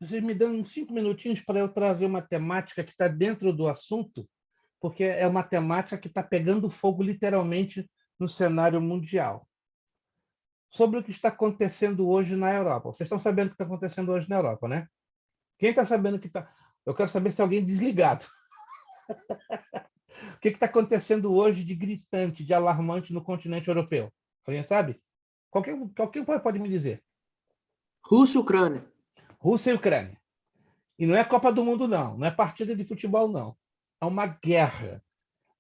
vocês me dão uns 5 minutinhos para eu trazer uma temática que está dentro do assunto, porque é uma temática que está pegando fogo literalmente no cenário mundial. Sobre o que está acontecendo hoje na Europa. Vocês estão sabendo o que está acontecendo hoje na Europa, né? Quem está sabendo que está... Eu quero saber se alguém desligado. O que está acontecendo hoje de gritante, de alarmante no continente europeu? Alguém sabe? Qualquer pode me dizer. Rússia e Ucrânia. Rússia e Ucrânia. E não é Copa do Mundo, não. Não é partida de futebol, não. É uma guerra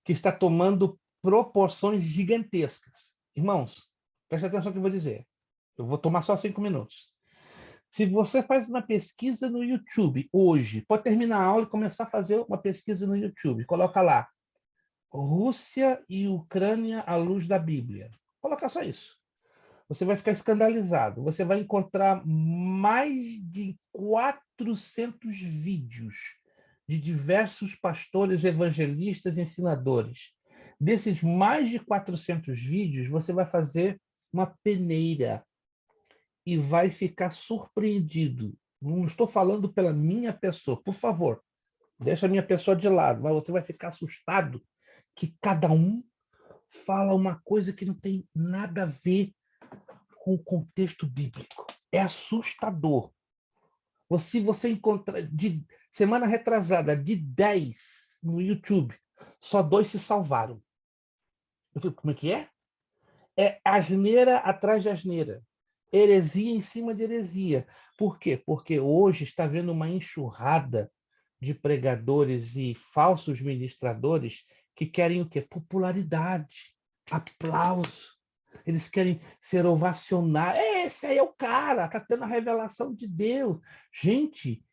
que está tomando proporções gigantescas. Irmãos, preste atenção no que eu vou dizer. Eu vou tomar só 5 minutos. Se você faz uma pesquisa no YouTube hoje, pode terminar a aula e começar a fazer uma pesquisa no YouTube. Coloca lá, Rússia e Ucrânia à luz da Bíblia. Coloca só isso. Você vai ficar escandalizado. Você vai encontrar mais de 400 vídeos de diversos pastores, evangelistas e ensinadores. Desses mais de 400 vídeos, você vai fazer uma peneira e vai ficar surpreendido. Não estou falando pela minha pessoa. Por favor, deixa a minha pessoa de lado, mas você vai ficar assustado que cada um fala uma coisa que não tem nada a ver com o contexto bíblico. É assustador. Se você encontrar, de semana retrasada, de 10 no YouTube, só 2 se salvaram. Eu falei, como é que é? É asneira atrás de asneira. Heresia em cima de heresia. Por quê? Porque hoje está havendo uma enxurrada de pregadores e falsos ministradores que querem o quê? Popularidade, aplauso. Eles querem ser ovacionados. Esse aí é o cara, está tendo a revelação de Deus. Gente,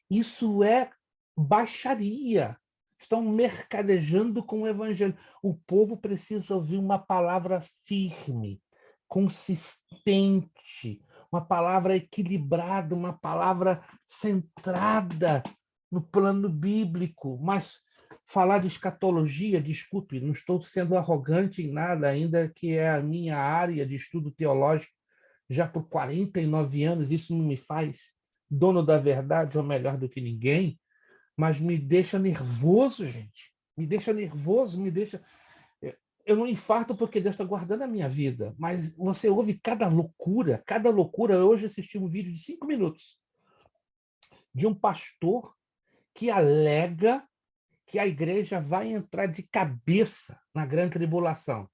isso é baixaria. Estão mercadejando com o evangelho. O povo precisa ouvir uma palavra firme, consistente, uma palavra equilibrada, uma palavra centrada no plano bíblico. Mas falar de escatologia, desculpe, não estou sendo arrogante em nada, ainda que é a minha área de estudo teológico já por 49 anos, isso não me faz dono da verdade ou melhor do que ninguém, mas me deixa nervoso, gente. Me deixa nervoso, me deixa... Eu não infarto porque Deus está guardando a minha vida, mas você ouve cada loucura, cada loucura. Hoje assisti um vídeo de 5 minutos de um pastor que alega que a igreja vai entrar de cabeça na grande tribulação.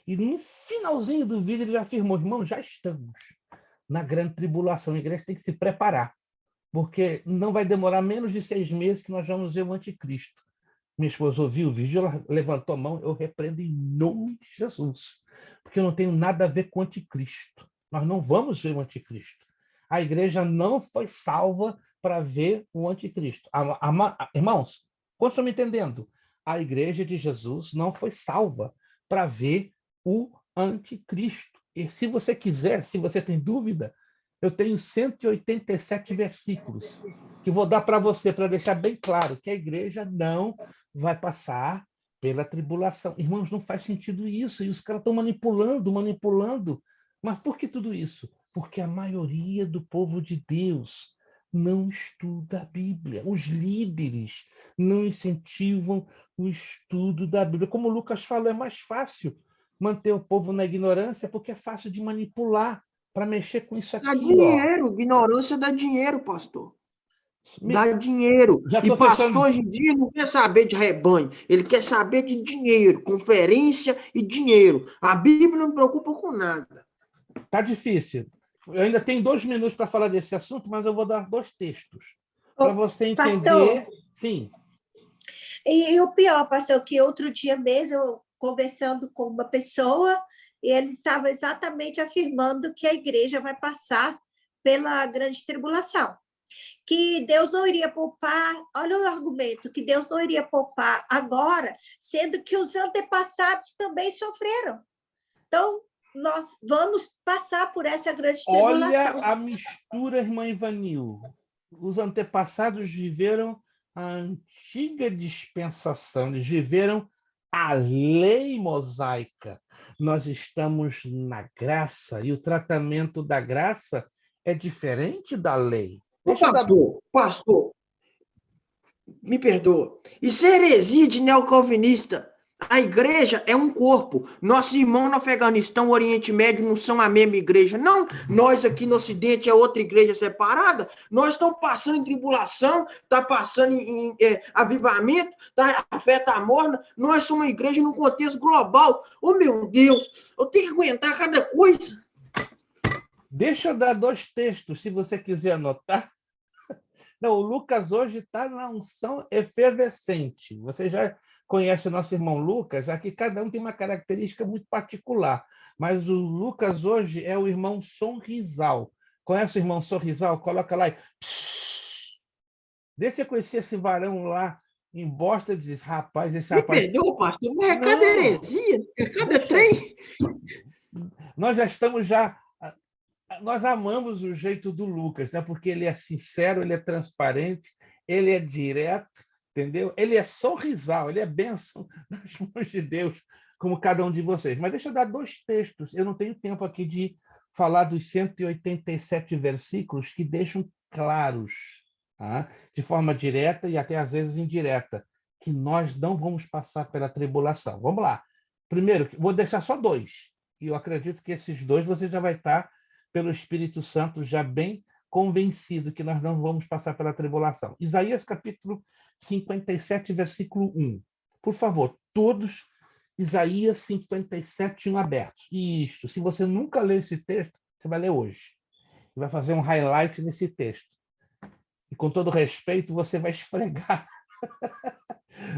E no finalzinho do vídeo ele já afirmou, irmão, já estamos na grande tribulação. A igreja tem que se preparar, porque não vai demorar menos de 6 meses que nós vamos ver o anticristo. Minha esposa ouviu o vídeo, ela levantou a mão, eu repreendo em nome de Jesus, porque eu não tenho nada a ver com o anticristo. Nós não vamos ver o anticristo. A igreja não foi salva para ver o anticristo. Irmãos, quando estão me entendendo? A igreja de Jesus não foi salva para ver o anticristo. E se você quiser, se você tem dúvida, eu tenho 187 versículos que vou dar para você, para deixar bem claro que a igreja não vai passar pela tribulação. Irmãos, não faz sentido isso. E os caras estão manipulando. Mas por que tudo isso? Porque a maioria do povo de Deus não estuda a Bíblia. Os líderes não incentivam o estudo da Bíblia. Como o Lucas falou, é mais fácil manter o povo na ignorância porque é fácil de manipular para mexer com isso aqui. Dá dinheiro, ignorância dá dinheiro, pastor. Dá dinheiro. Já E tô pastor fechando. hoje em dia não quer saber de rebanho, ele quer saber de dinheiro, conferência e dinheiro. A Bíblia não preocupa com nada. Tá difícil. Eu ainda tenho 2 minutos para falar desse assunto, mas eu vou dar 2 textos para você entender. Pastor, Sim. e o pior, pastor, que outro dia mesmo, eu conversando com uma pessoa, e ele estava exatamente afirmando que a igreja vai passar pela grande tribulação, que Deus não iria poupar, olha o argumento, que Deus não iria poupar agora, sendo que os antepassados também sofreram. Então, nós vamos passar por essa grande tribulação. Olha a mistura, irmã Ivanil. Os antepassados viveram a antiga dispensação, eles viveram a lei mosaica. Nós estamos na graça, e o tratamento da graça é diferente da lei. Pastor, me perdoa. Isso é heresia de neocalvinista. A igreja é um corpo. Nossos irmãos no Afeganistão, Oriente Médio, não são a mesma igreja, não. Nós aqui no Ocidente é outra igreja separada. Nós estamos passando em tribulação, está passando em avivamento, a fé está morna. Nós somos uma igreja num contexto global. Oh, meu Deus, eu tenho que aguentar cada coisa. Deixa eu dar 2 textos, se você quiser anotar. Não, o Lucas hoje está na unção efervescente. Você já conhece o nosso irmão Lucas, aqui cada um tem uma característica muito particular. Mas o Lucas hoje é o irmão Sorrisal. Conhece o irmão Sorrisal? Coloca lá e... Deixa eu conhecer esse varão lá em Boston e diz, rapaz, esse rapaz... Me perdoa, pastor, mas é cada heresia, é cada trem. Nós já estamos Nós amamos o jeito do Lucas, né? Porque ele é sincero, ele é transparente, ele é direto, entendeu? Ele é sorrisal, ele é bênção nas mãos de Deus, como cada um de vocês. Mas deixa eu dar 2 textos. Eu não tenho tempo aqui de falar dos 187 versículos que deixam claros, tá? De forma direta e até às vezes indireta, que nós não vamos passar pela tribulação. Vamos lá. Primeiro, vou deixar só 2. E eu acredito que esses 2 você já vai estar, pelo Espírito Santo, já bem convencido que nós não vamos passar pela tribulação. Isaías capítulo 57, versículo 1. Por favor, todos, Isaías 57, 1 abertos. Isto, se você nunca leu esse texto, você vai ler hoje. E vai fazer um highlight nesse texto. E com todo respeito, você vai esfregar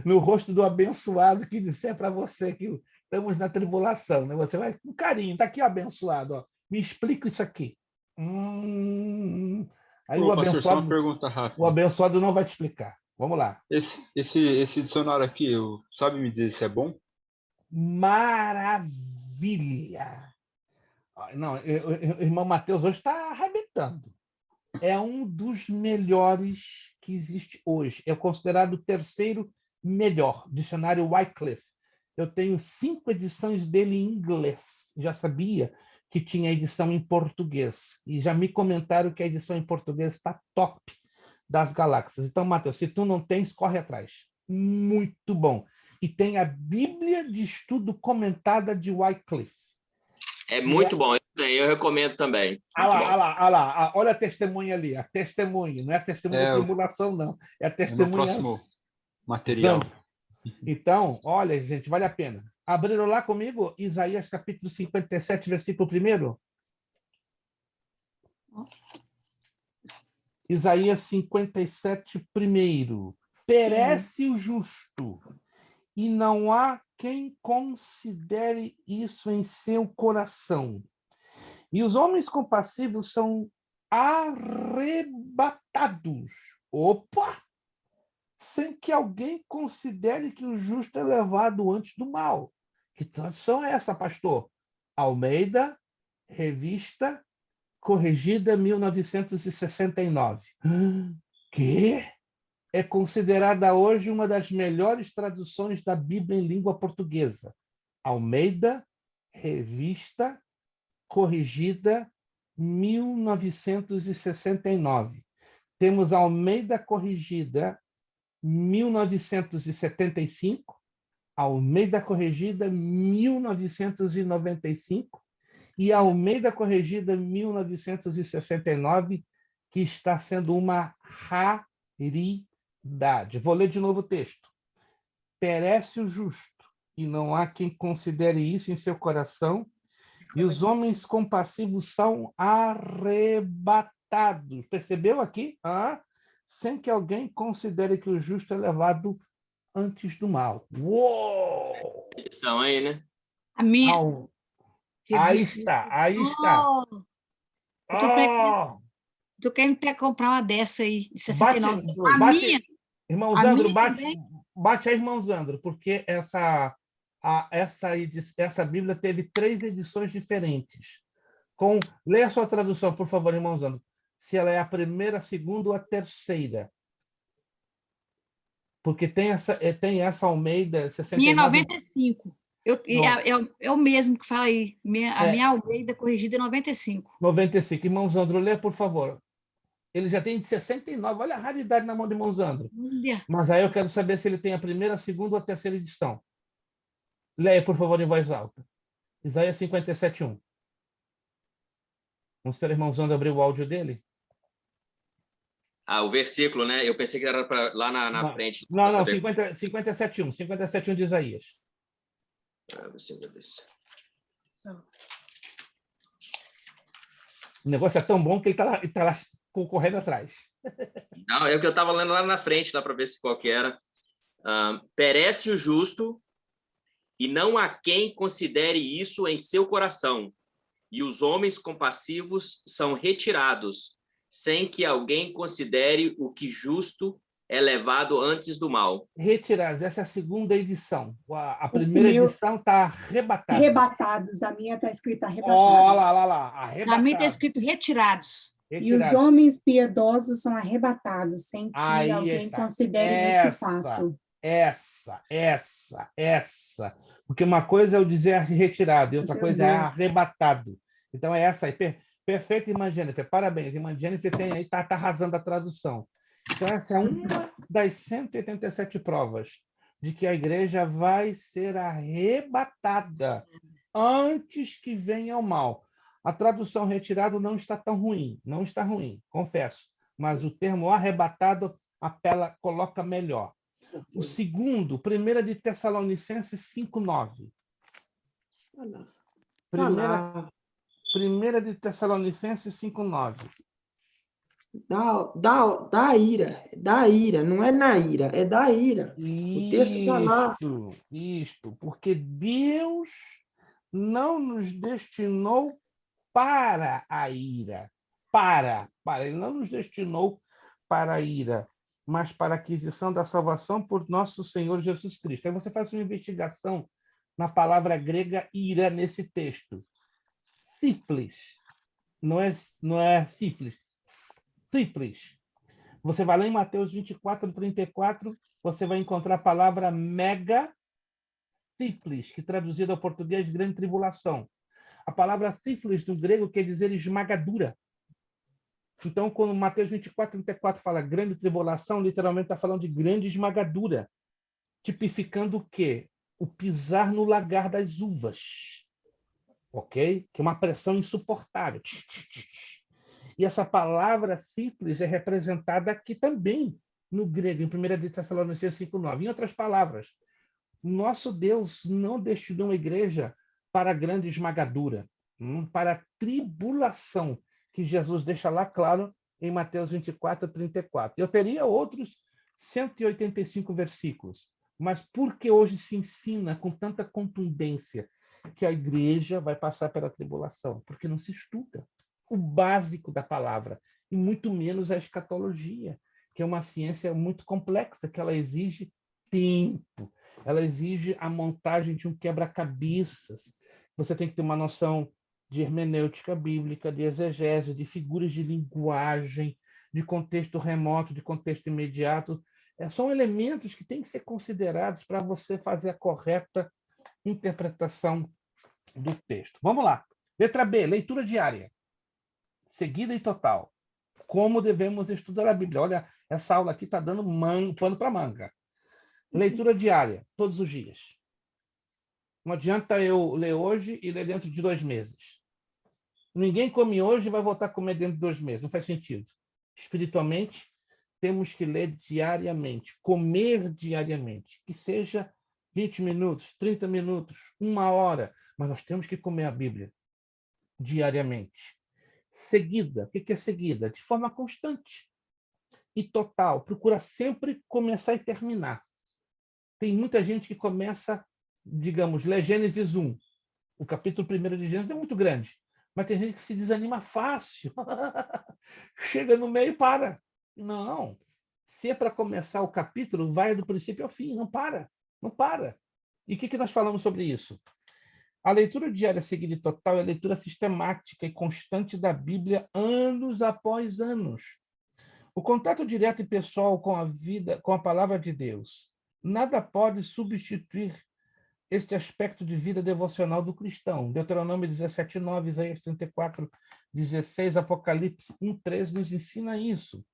no rosto do abençoado que disser para você que estamos na tribulação. Né? Você vai com carinho, está aqui abençoado, ó. Me explica isso aqui. Aí Ô, pastor, só uma pergunta rápida. O abençoado não vai te explicar. Vamos lá. Esse dicionário aqui, sabe me dizer se é bom? Maravilha! Não, o irmão Mateus hoje está arrebentando. É um dos melhores que existe hoje. É considerado o terceiro melhor, dicionário Wycliffe. Eu tenho 5 edições dele em inglês. Já sabia que tinha edição em português. E já me comentaram que a edição em português está top das galáxias. Então, Mateus, se tu não tens, corre atrás. Muito bom. E tem a Bíblia de Estudo Comentada de Wycliffe. É muito bom. Eu recomendo também. Olha a testemunha ali. A testemunha. Não é a testemunha de tribulação, não. É a testemunha... No próximo material. Então, olha, gente, vale a pena. Abriram lá comigo Isaías capítulo 57, versículo 1? Isaías 57, 1. Perece o justo, e não há quem considere isso em seu coração. E os homens compassivos são arrebatados. Opa! Sem que alguém considere que o justo é levado antes do mal. Que tradução é essa, pastor? Almeida, Revista Corrigida, 1969. Que é considerada hoje uma das melhores traduções da Bíblia em língua portuguesa. Almeida, Revista Corrigida, 1969. Temos Almeida Corrigida, 1975, Almeida Corrigida, 1995, e Almeida Corrigida, 1969, que está sendo uma raridade. Vou ler de novo o texto. Perece o justo, e não há quem considere isso em seu coração, e os homens compassivos são arrebatados. Percebeu aqui? Sem que alguém considere que o justo é levado antes do mal. Uou! Edição aí, né? A minha. Aí está. Tô querendo comprar uma dessa aí, de 69. Minha? Irmão Zandro, bate aí, irmão Zandro, porque essa Bíblia teve 3 edições diferentes. Leia a sua tradução, por favor, irmão Zandro. Se ela é a primeira, a segunda ou a terceira. Porque tem essa Almeida 69... Minha 95. É o mesmo que fala aí. A minha Almeida Corrigida é 95. 95. Irmão Zandro, lê, por favor. Ele já tem de 69. Olha a raridade na mão de irmão Zandro. Mas aí eu quero saber se ele tem a primeira, a segunda ou a terceira edição. Leia, por favor, em voz alta. Isaías 57, 1. Vamos esperar o irmão Zandro abrir o áudio dele? O versículo, né? Eu pensei que era lá na frente. Não, 57, 1. 57, 1 de Isaías. O negócio é tão bom que ele está lá correndo atrás. Não, é o que eu estava lendo lá na frente, dá para ver qual que era. Perece o justo, e não há quem considere isso em seu coração. E os homens compassivos são retirados, sem que alguém considere o que justo é levado antes do mal. Retirados, essa é a segunda edição. A primeira edição está arrebatada. Arrebatados, a minha está escrita arrebatados. Olha lá. A minha está escrito retirados. E os homens piedosos são arrebatados, sem que alguém considere esse fato. Essa. Porque uma coisa é o dizer retirado, e outra coisa é arrebatado. Então é essa aí. Perfeito, irmã Jennifer. Parabéns. Irmã Jennifer está arrasando a tradução. Então essa é uma das 187 provas de que a igreja vai ser arrebatada antes que venha o mal. A tradução retirado não está tão ruim. Não está ruim, confesso. Mas o termo arrebatado coloca melhor. O segundo, 1 de Tessalonicenses 5:9. 1 de Tessalonicenses 5:9. Da ira, não é na ira, é da ira. O texto está lá. Isto, porque Deus não nos destinou para a ira. Ele não nos destinou para a ira, mas para a aquisição da salvação por nosso Senhor Jesus Cristo. Aí você faz uma investigação na palavra grega ira nesse texto. sífilis. Não é sífilis. Sífilis. Você vai lá em Mateus 24, 34, você vai encontrar a palavra mega sífilis, que traduzido ao português, grande tribulação. A palavra sífilis no grego quer dizer esmagadura. Então, quando Mateus 24, 34 fala grande tribulação, literalmente está falando de grande esmagadura, tipificando o quê? O pisar no lagar das uvas, ok? Que é uma pressão insuportável. E essa palavra sífilis é representada aqui também no grego, em 1 Tessalonicenses 5:9. Em outras palavras, nosso Deus não destinou a igreja para a grande esmagadura, para a tribulação, que Jesus deixa lá claro em Mateus 24, 34. Eu teria outros 185 versículos, mas por que hoje se ensina com tanta contundência que a igreja vai passar pela tribulação? Porque não se estuda o básico da palavra, e muito menos a escatologia, que é uma ciência muito complexa, que ela exige tempo, ela exige a montagem de um quebra-cabeças. Você tem que ter uma noção de hermenêutica bíblica, de exegese, de figuras de linguagem, de contexto remoto, de contexto imediato. São elementos que têm que ser considerados para você fazer a correta interpretação do texto. Vamos lá. Letra B, leitura diária. Seguida e total. Como devemos estudar a Bíblia? Olha, essa aula aqui está dando pano para manga. Leitura diária, todos os dias. Não adianta eu ler hoje e ler dentro de 2 meses. Ninguém come hoje e vai voltar a comer dentro de 2 meses. Não faz sentido. Espiritualmente, temos que ler diariamente, comer diariamente. Que seja 20 minutos, 30 minutos, 1 hora. Mas nós temos que comer a Bíblia diariamente. Seguida. O que é seguida? De forma constante e total. Procura sempre começar e terminar. Tem muita gente que começa, digamos, ler Gênesis 1. O capítulo 1 de Gênesis é muito grande, mas tem gente que se desanima fácil. Chega no meio e para. Não. Se é para começar o capítulo, vai do princípio ao fim. Não para. Não para. E o que nós falamos sobre isso? A leitura diária seguida e total é a leitura sistemática e constante da Bíblia, anos após anos. O contato direto e pessoal com a vida, com a palavra de Deus. Nada pode substituir este aspecto de vida devocional do cristão. Deuteronômio 17:9, Isaías 34:16, Apocalipse 1:13 nos ensina isso.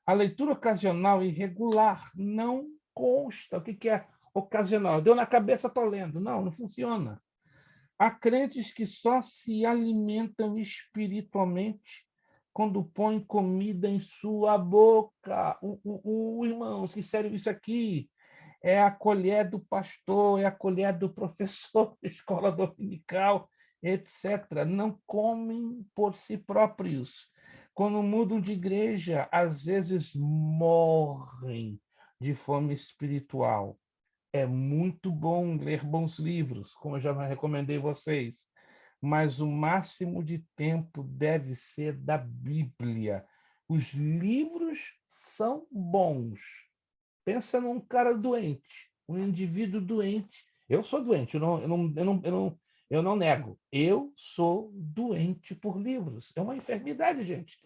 A leitura ocasional e regular não consta. O que é ocasional? Deu na cabeça, estou lendo. Não, não funciona. Há crentes que só se alimentam espiritualmente quando põem comida em sua boca. Irmãos, que sério isso aqui? É a colher do pastor, é a colher do professor de escola dominical, etc. Não comem por si próprios. Quando mudam de igreja, às vezes morrem de fome espiritual. É muito bom ler bons livros, como eu já recomendei a vocês, mas o máximo de tempo deve ser da Bíblia. Os livros são bons. Pensa num cara doente, um indivíduo doente. Eu sou doente, eu não nego. Eu sou doente por livros. É uma enfermidade, gente.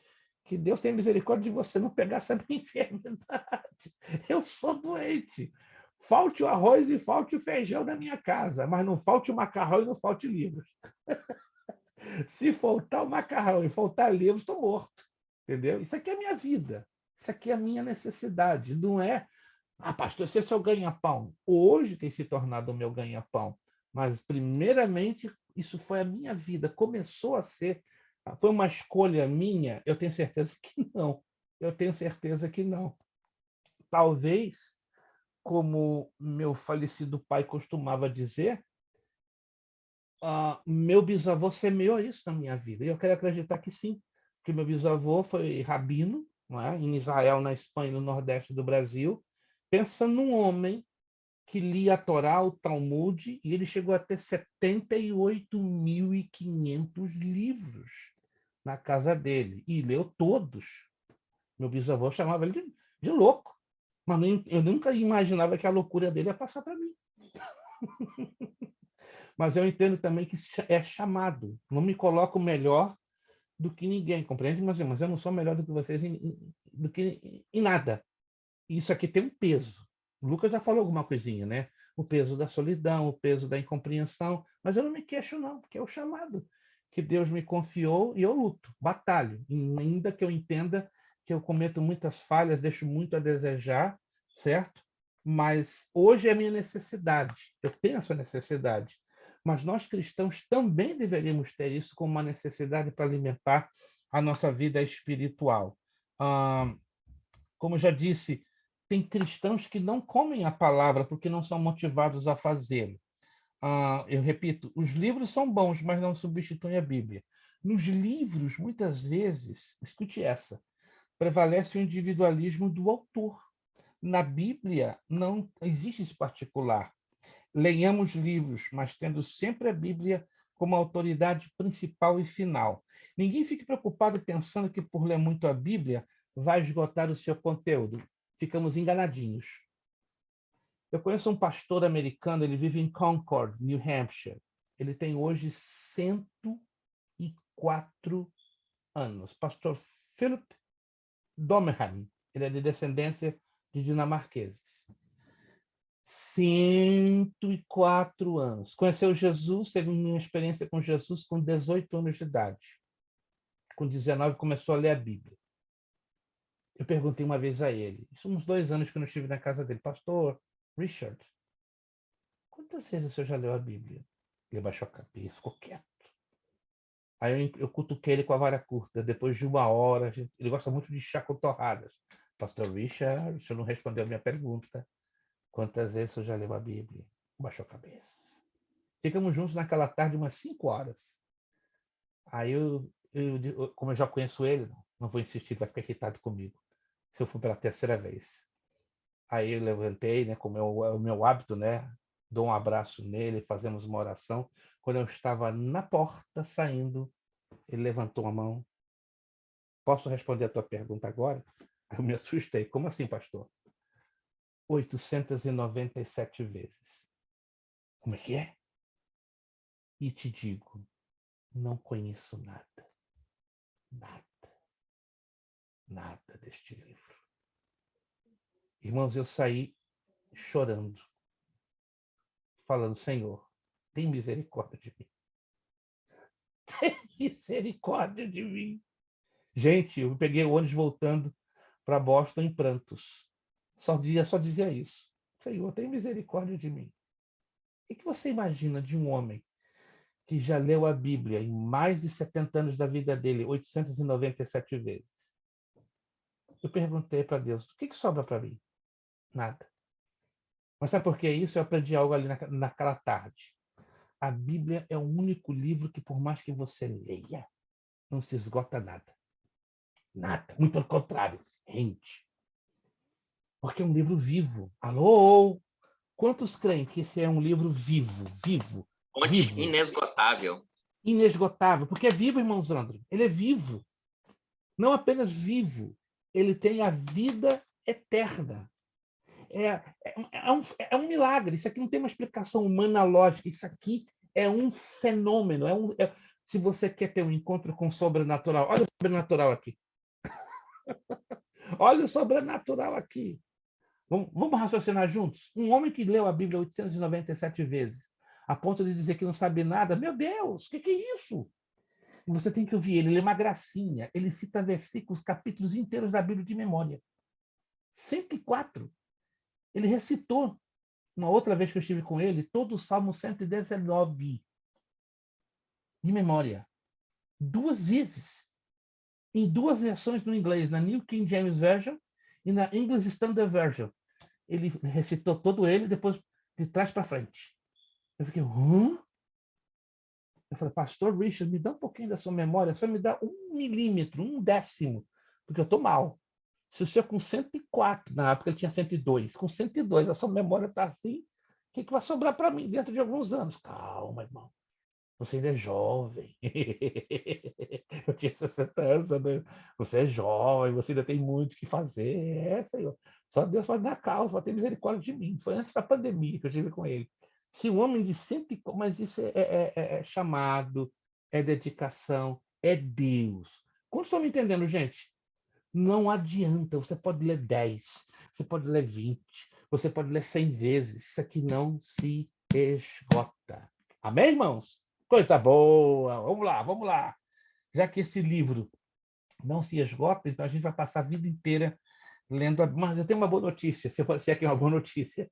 Que Deus tenha misericórdia de você não pegar essa minha enfermidade. Eu sou doente. Falte o arroz e falte o feijão na minha casa, mas não falte o macarrão e não falte livros. Se faltar o macarrão e faltar livros, estou morto. Entendeu? Isso aqui é a minha vida. Isso aqui é a minha necessidade. Não é, pastor, esse é o seu ganha-pão. Hoje tem se tornado o meu ganha-pão. Mas, primeiramente, isso foi a minha vida. Começou a ser. Foi uma escolha minha? Eu tenho certeza que não. Eu tenho certeza que não. Talvez, como meu falecido pai costumava dizer, meu bisavô semeou isso na minha vida. E eu quero acreditar que sim, porque meu bisavô foi rabino, não é? Em Israel, na Espanha, no Nordeste do Brasil. Pensa num homem que lia a Torá, o Talmud, e ele chegou a ter 78.500 livros na casa dele. E leu todos. Meu bisavô chamava ele de louco. Mas eu nunca imaginava que a loucura dele ia passar para mim. Mas eu entendo também que é chamado. Não me coloco melhor do que ninguém, compreende? Mas eu não sou melhor do que vocês do que em nada. Isso aqui tem um peso. O Lucas já falou alguma coisinha, né? O peso da solidão, o peso da incompreensão. Mas eu não me queixo, não, porque é o chamado que Deus me confiou e eu luto, batalho. Ainda que eu entenda que eu cometo muitas falhas, deixo muito a desejar, certo? Mas hoje é a minha necessidade. Eu tenho essa necessidade. Mas nós cristãos também deveríamos ter isso como uma necessidade para alimentar a nossa vida espiritual. Como eu já disse, tem cristãos que não comem a palavra porque não são motivados a fazê-lo. Eu repito, os livros são bons, mas não substituem a Bíblia. Nos livros, muitas vezes, escute essa, prevalece o individualismo do autor. Na Bíblia, não existe esse particular. Leiamos livros, mas tendo sempre a Bíblia como autoridade principal e final. Ninguém fique preocupado pensando que, por ler muito a Bíblia, vai esgotar o seu conteúdo. Ficamos enganadinhos. Eu conheço um pastor americano, ele vive em Concord, New Hampshire. Ele tem hoje 104 anos. Pastor Philip Domerham. Ele é de descendência de dinamarqueses. 104 anos. Conheceu Jesus, teve uma experiência com Jesus com 18 anos de idade. Com 19 começou a ler a Bíblia. Eu perguntei uma vez a ele, isso uns 2 anos que eu não estive na casa dele, pastor Richard, quantas vezes o senhor já leu a Bíblia? Ele baixou a cabeça, ficou quieto. Aí eu cutuquei ele com a vara curta. Depois de 1 hora, ele gosta muito de chá com torradas. Pastor Richard, o senhor não respondeu a minha pergunta. Quantas vezes o senhor já leu a Bíblia? Baixou a cabeça. Ficamos juntos naquela tarde umas 5 horas. Aí como eu já conheço ele, não vou insistir, vai ficar irritado comigo. Se eu for pela 3ª vez. Aí eu levantei, né, como é o meu hábito, né? Dou um abraço nele, fazemos uma oração. Quando eu estava na porta saindo, ele levantou a mão. Posso responder a tua pergunta agora? Eu me assustei. Como assim, pastor? 897 vezes. Como é que é? E te digo, não conheço nada. Nada deste livro. Irmãos, eu saí chorando, falando, Senhor, tem misericórdia de mim. Tem misericórdia de mim. Gente, eu peguei o ônibus voltando para Boston em prantos. Só dizia isso. Senhor, tem misericórdia de mim. O que você imagina de um homem que já leu a Bíblia em mais de 70 anos da vida dele, 897 vezes? Eu perguntei para Deus, o que sobra para mim? Nada. Mas sabe por que isso? Eu aprendi algo ali naquela tarde. A Bíblia é o único livro que, por mais que você leia, não se esgota nada. Nada. Muito pelo contrário, rende. Porque é um livro vivo. Alô? Quantos creem que esse é um livro vivo? Vivo. Fonte inesgotável. Inesgotável. Porque é vivo, irmãos André. Ele é vivo. Não apenas vivo. Ele tem a vida eterna. É um milagre. Isso aqui não tem uma explicação humana lógica. Isso aqui é um fenômeno. Se você quer ter um encontro com o sobrenatural, olha o sobrenatural aqui. Olha o sobrenatural aqui. Vamos raciocinar juntos? Um homem que leu a Bíblia 897 vezes, a ponto de dizer que não sabe nada, meu Deus, o que é isso? Você tem que ouvir ele, ele é uma gracinha. Ele cita versículos, capítulos inteiros da Bíblia de memória. 104. Ele recitou, uma outra vez que eu estive com ele, todo o Salmo 119. De memória. 2 vezes. Em 2 versões no inglês, na New King James Version e na English Standard Version. Ele recitou todo ele, depois de trás para frente. Eu fiquei, hã? Eu falei, pastor Richard, me dá um pouquinho da sua memória, só me dá 1 milímetro, 1/10, porque eu estou mal. Se o senhor com 104, na época ele tinha 102, com 102 a sua memória está assim, o que vai sobrar para mim dentro de alguns anos? Calma, irmão. Você ainda é jovem. Eu tinha 60 anos. Você é jovem, você ainda tem muito o que fazer. Senhor. Só Deus pode dar causa, pode ter misericórdia de mim. Foi antes da pandemia que eu estive com ele. Se um homem de mas isso é chamado, é dedicação, é Deus. Quantos estão me entendendo, gente? Não adianta. Você pode ler 10, você pode ler 20, você pode ler 100 vezes. Isso aqui não se esgota. Amém, irmãos? Coisa boa. Vamos lá, vamos lá. Já que esse livro não se esgota, então a gente vai passar a vida inteira lendo. Mas eu tenho uma boa notícia, se é que é uma boa notícia.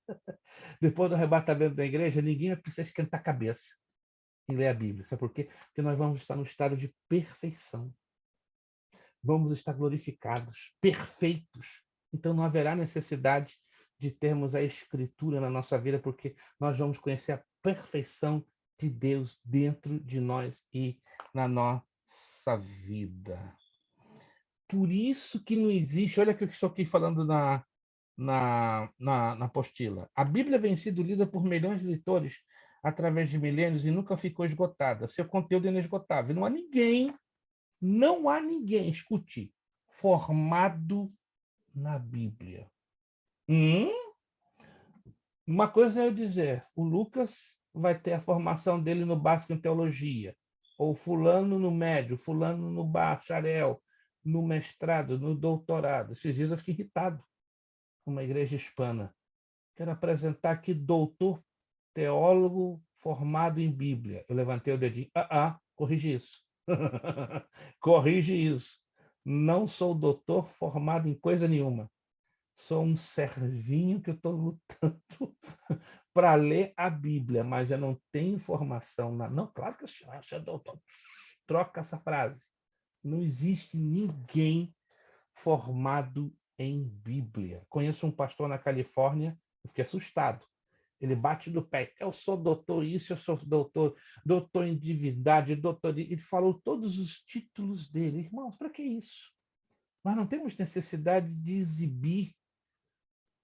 Depois do arrebatamento da igreja, ninguém vai precisar esquentar a cabeça em ler a Bíblia. Sabe por quê? Porque nós vamos estar no estado de perfeição. Vamos estar glorificados, perfeitos. Então não haverá necessidade de termos a Escritura na nossa vida, porque nós vamos conhecer a perfeição de Deus dentro de nós e na nossa vida. Por isso que não existe, olha o que eu estou aqui falando na apostila. A Bíblia vem sendo lida por milhões de leitores através de milênios e nunca ficou esgotada. Seu conteúdo é inesgotável. Não há ninguém, escute, formado na Bíblia. Uma coisa é eu dizer, o Lucas vai ter a formação dele no básico em teologia, ou fulano no médio, fulano no bacharel, no mestrado, no doutorado. Esses dias eu fiquei irritado com uma igreja hispana. Quero apresentar aqui doutor teólogo formado em Bíblia. Eu levantei o dedinho. Corrige isso. Corrige isso. Não sou doutor formado em coisa nenhuma. Sou um servinho que eu estou lutando para ler a Bíblia, mas eu não tenho formação. Não, claro que eu sou doutor. Troca essa frase. Não existe ninguém formado em Bíblia. Conheço um pastor na Califórnia, eu fiquei assustado. Ele bate no pé. Eu sou doutor isso, eu sou doutor em divindade, doutor... Ele falou todos os títulos dele. Irmãos, para que isso? Nós não temos necessidade de exibir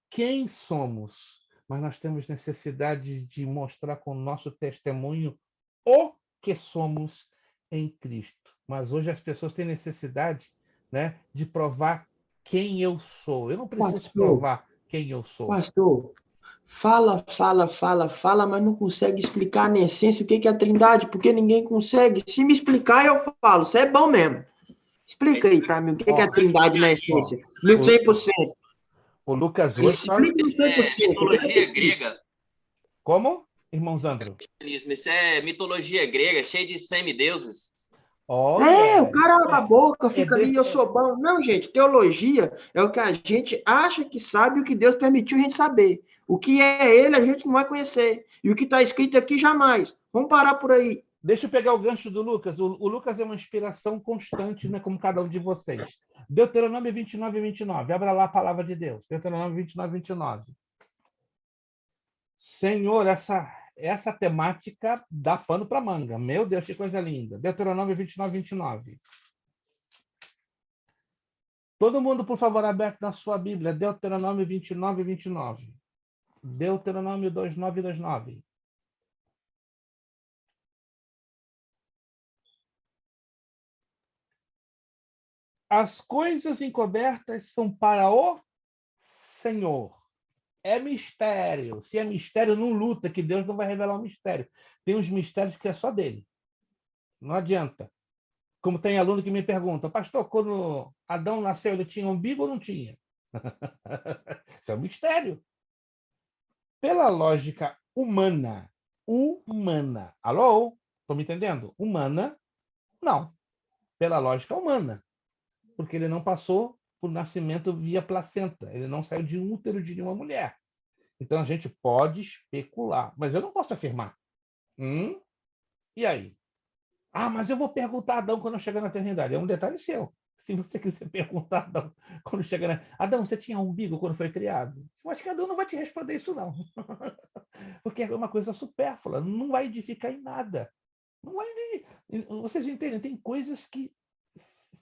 quem somos, mas nós temos necessidade de mostrar com o nosso testemunho o que somos em Cristo. Mas hoje as pessoas têm necessidade, né, de provar quem eu sou. Eu não preciso provar quem eu sou. Pastor, fala, mas não consegue explicar na essência o que é a Trindade, porque ninguém consegue. Se me explicar, eu falo. Isso é bom mesmo. Explica aí para mim o que é a Trindade na essência, no 100%. O Lucas hoje... Explica no 100%. Mitologia grega. Como, irmão Zandro? Isso é mitologia grega, cheia de semideuses. O cara abre a boca, fica ali, eu sou bom. Não, gente, teologia é o que a gente acha que sabe, o que Deus permitiu a gente saber. O que é ele, a gente não vai conhecer. E o que está escrito aqui, jamais. Vamos parar por aí. Deixa eu pegar o gancho do Lucas. O Lucas é uma inspiração constante, né, como cada um de vocês. Deuteronômio 29, 29. Abra lá a palavra de Deus. Deuteronômio 29, 29. Senhor, essa temática dá pano para manga. Meu Deus, que coisa linda. Deuteronômio 29, 29. Todo mundo, por favor, aberto na sua Bíblia. Deuteronômio 29, 29. Deuteronômio 29, 29. As coisas encobertas são para o Senhor. É mistério. Se é mistério, não luta, que Deus não vai revelar o mistério. Tem uns mistérios que é só dele. Não adianta. Como tem aluno que me pergunta, pastor, quando Adão nasceu, ele tinha umbigo ou não tinha? Isso é um mistério. Pela lógica humana. Alô? Estão me entendendo? Humana, não. Pela lógica humana. Porque ele não passou por nascimento via placenta. Ele não saiu de um útero de nenhuma mulher. Então, a gente pode especular, mas eu não posso afirmar. E aí? Mas eu vou perguntar a Adão quando eu chegar na eternidade. É um detalhe seu. Se você quiser perguntar a Adão quando chegar na... Adão, você tinha umbigo quando foi criado? Eu acho que Adão não vai te responder isso, não. Porque é uma coisa supérflua. Não vai edificar em nada. Não vai... Vocês entendem? Tem coisas que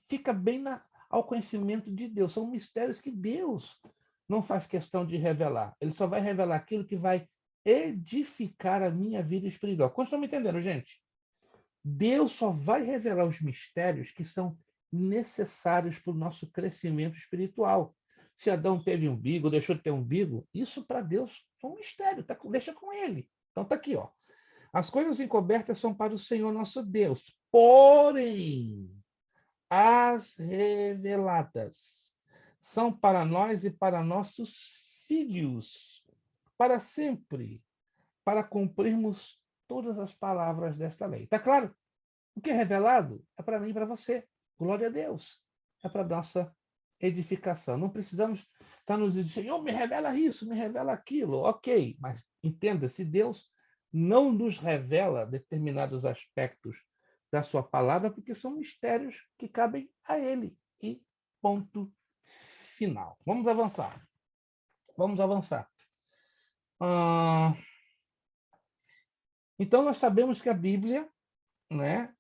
fica bem ao conhecimento de Deus. São mistérios que Deus não faz questão de revelar. Ele só vai revelar aquilo que vai edificar a minha vida espiritual. Como estão me entendendo, gente? Deus só vai revelar os mistérios que são necessários para o nosso crescimento espiritual. Se Adão teve umbigo, deixou de ter umbigo, isso para Deus é um mistério, deixa com ele. Então está aqui, ó. As coisas encobertas são para o Senhor nosso Deus, porém, as reveladas são para nós e para nossos filhos, para sempre, para cumprirmos todas as palavras desta lei. Está claro? O que é revelado é para mim e para você. Glória a Deus. É para nossa edificação. Não precisamos estar nos dizendo, Senhor, me revela isso, me revela aquilo. Ok, mas entenda, se Deus não nos revela determinados aspectos da sua palavra, porque são mistérios que cabem a Ele. E ponto final. Vamos avançar. Vamos avançar. Então, nós sabemos que a Bíblia, né,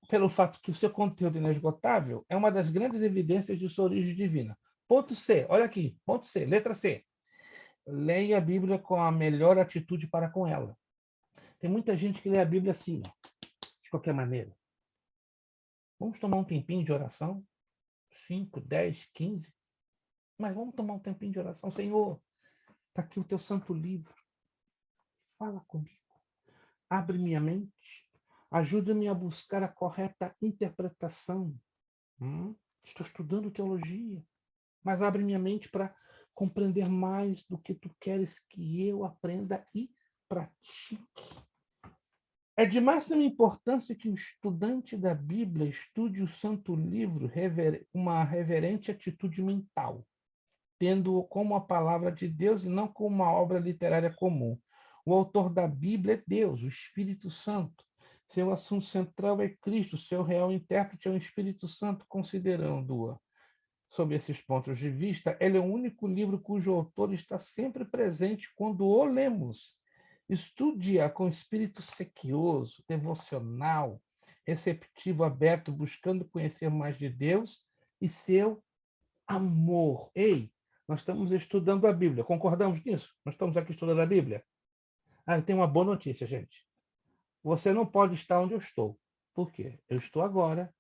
pelo fato que o seu conteúdo é inesgotável, é uma das grandes evidências de sua origem divina. Ponto C, olha aqui, ponto C, letra C. Leia a Bíblia com a melhor atitude para com ela. Tem muita gente que lê a Bíblia assim, ó, de qualquer maneira. Vamos tomar um tempinho de oração? 5, 10, 15. Mas vamos tomar um tempinho de oração. Senhor, está aqui o teu santo livro. Fala comigo. Abre minha mente. Ajuda-me a buscar a correta interpretação. Estou estudando teologia, mas abre minha mente para compreender mais do que tu queres que eu aprenda e pratique. É de máxima importância que o estudante da Bíblia estude o Santo Livro uma reverente atitude mental, tendo-o como a palavra de Deus e não como uma obra literária comum. O autor da Bíblia é Deus, o Espírito Santo. Seu assunto central é Cristo, seu real intérprete é o Espírito Santo, considerando-a. Sob esses pontos de vista, ele é o único livro cujo autor está sempre presente quando o lemos. Estude-a com espírito sequioso, devocional, receptivo, aberto, buscando conhecer mais de Deus e seu amor. Ei, nós estamos estudando a Bíblia, concordamos nisso? Nós estamos aqui estudando a Bíblia? Eu tenho uma boa notícia, gente. Você não pode estar onde eu estou. Por quê? Eu estou agora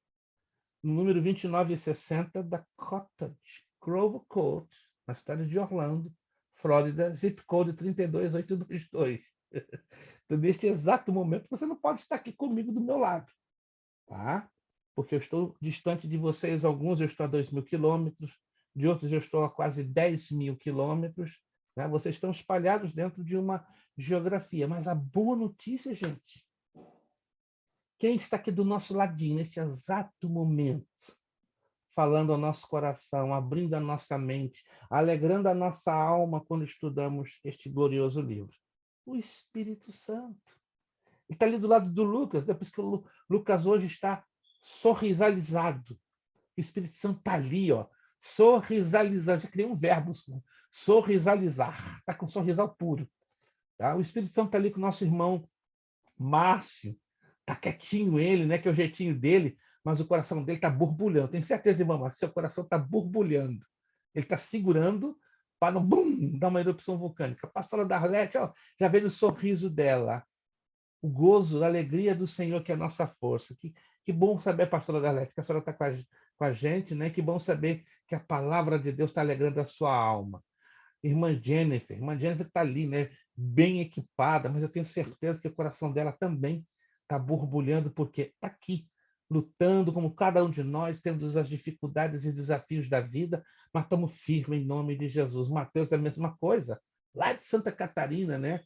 no número 2960 da Cottage Grove Court, na cidade de Orlando, Flórida, zip code 32822. Então, neste exato momento, você não pode estar aqui comigo do meu lado, tá? Porque eu estou distante de vocês, alguns eu estou a 2.000 quilômetros, de outros eu estou a quase 10.000 quilômetros, né? Vocês estão espalhados dentro de uma geografia. Mas a boa notícia, gente, quem está aqui do nosso ladinho, neste exato momento, falando ao nosso coração, abrindo a nossa mente, alegrando a nossa alma quando estudamos este glorioso livro? O Espírito Santo. Ele está ali do lado do Lucas, depois que o Lucas hoje está sorrisalizado. O Espírito Santo está ali, ó, sorrisalizado. Já criei um verbo, sorrisalizar. Está com sorrisal puro. Tá? O Espírito Santo está ali com o nosso irmão Márcio. Está quietinho ele, né, que é o jeitinho dele, mas o coração dele está borbulhando. Tenho certeza, irmão Márcio, seu coração está borbulhando. Ele está segurando para não dar uma erupção vulcânica. A pastora Darlete, ó, já veio o sorriso dela. O gozo, a alegria do Senhor, que é a nossa força. Que bom saber, pastora Darlete, que a senhora está com a gente, né? Que bom saber que a palavra de Deus está alegrando a sua alma. Irmã Jennifer está ali, né? Bem equipada, mas eu tenho certeza que o coração dela também está borbulhando, porque está aqui, lutando como cada um de nós, tendo as dificuldades e desafios da vida, mas estamos firmes em nome de Jesus. Mateus é a mesma coisa, lá de Santa Catarina, né?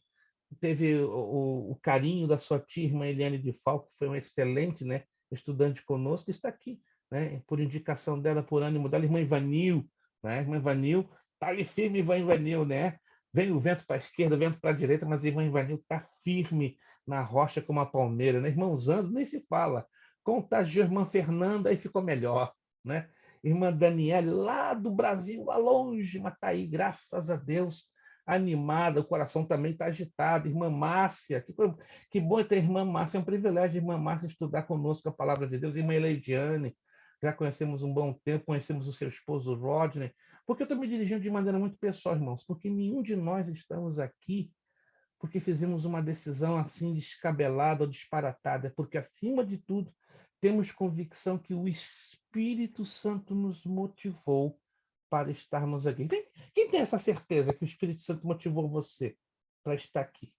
Teve o carinho da sua tia, irmã Eliane de Falco, que foi um excelente, né, estudante conosco, está aqui, né, por indicação dela, por ânimo dela, irmã Ivanil, né? Irmã Ivanil está ali firme, irmã Ivanil, né? Vem o vento para a esquerda, o vento para a direita, mas a irmã Ivanil está firme na rocha como a palmeira, né? Irmão Zando, nem se fala. Contagiou a irmã Fernanda, aí ficou melhor, né? Irmã Daniele, lá do Brasil, lá longe, mas está aí, graças a Deus, animada, o coração também está agitado. Irmã Márcia, que bom ter a irmã Márcia, é um privilégio, irmã Márcia, estudar conosco a palavra de Deus. Irmã Eleidiane, já conhecemos um bom tempo, conhecemos o seu esposo Rodney. Porque eu estou me dirigindo de maneira muito pessoal, irmãos, porque nenhum de nós estamos aqui porque fizemos uma decisão assim descabelada ou disparatada, porque, acima de tudo, temos convicção que o Espírito Santo nos motivou para estarmos aqui. Quem tem essa certeza que o Espírito Santo motivou você para estar aqui?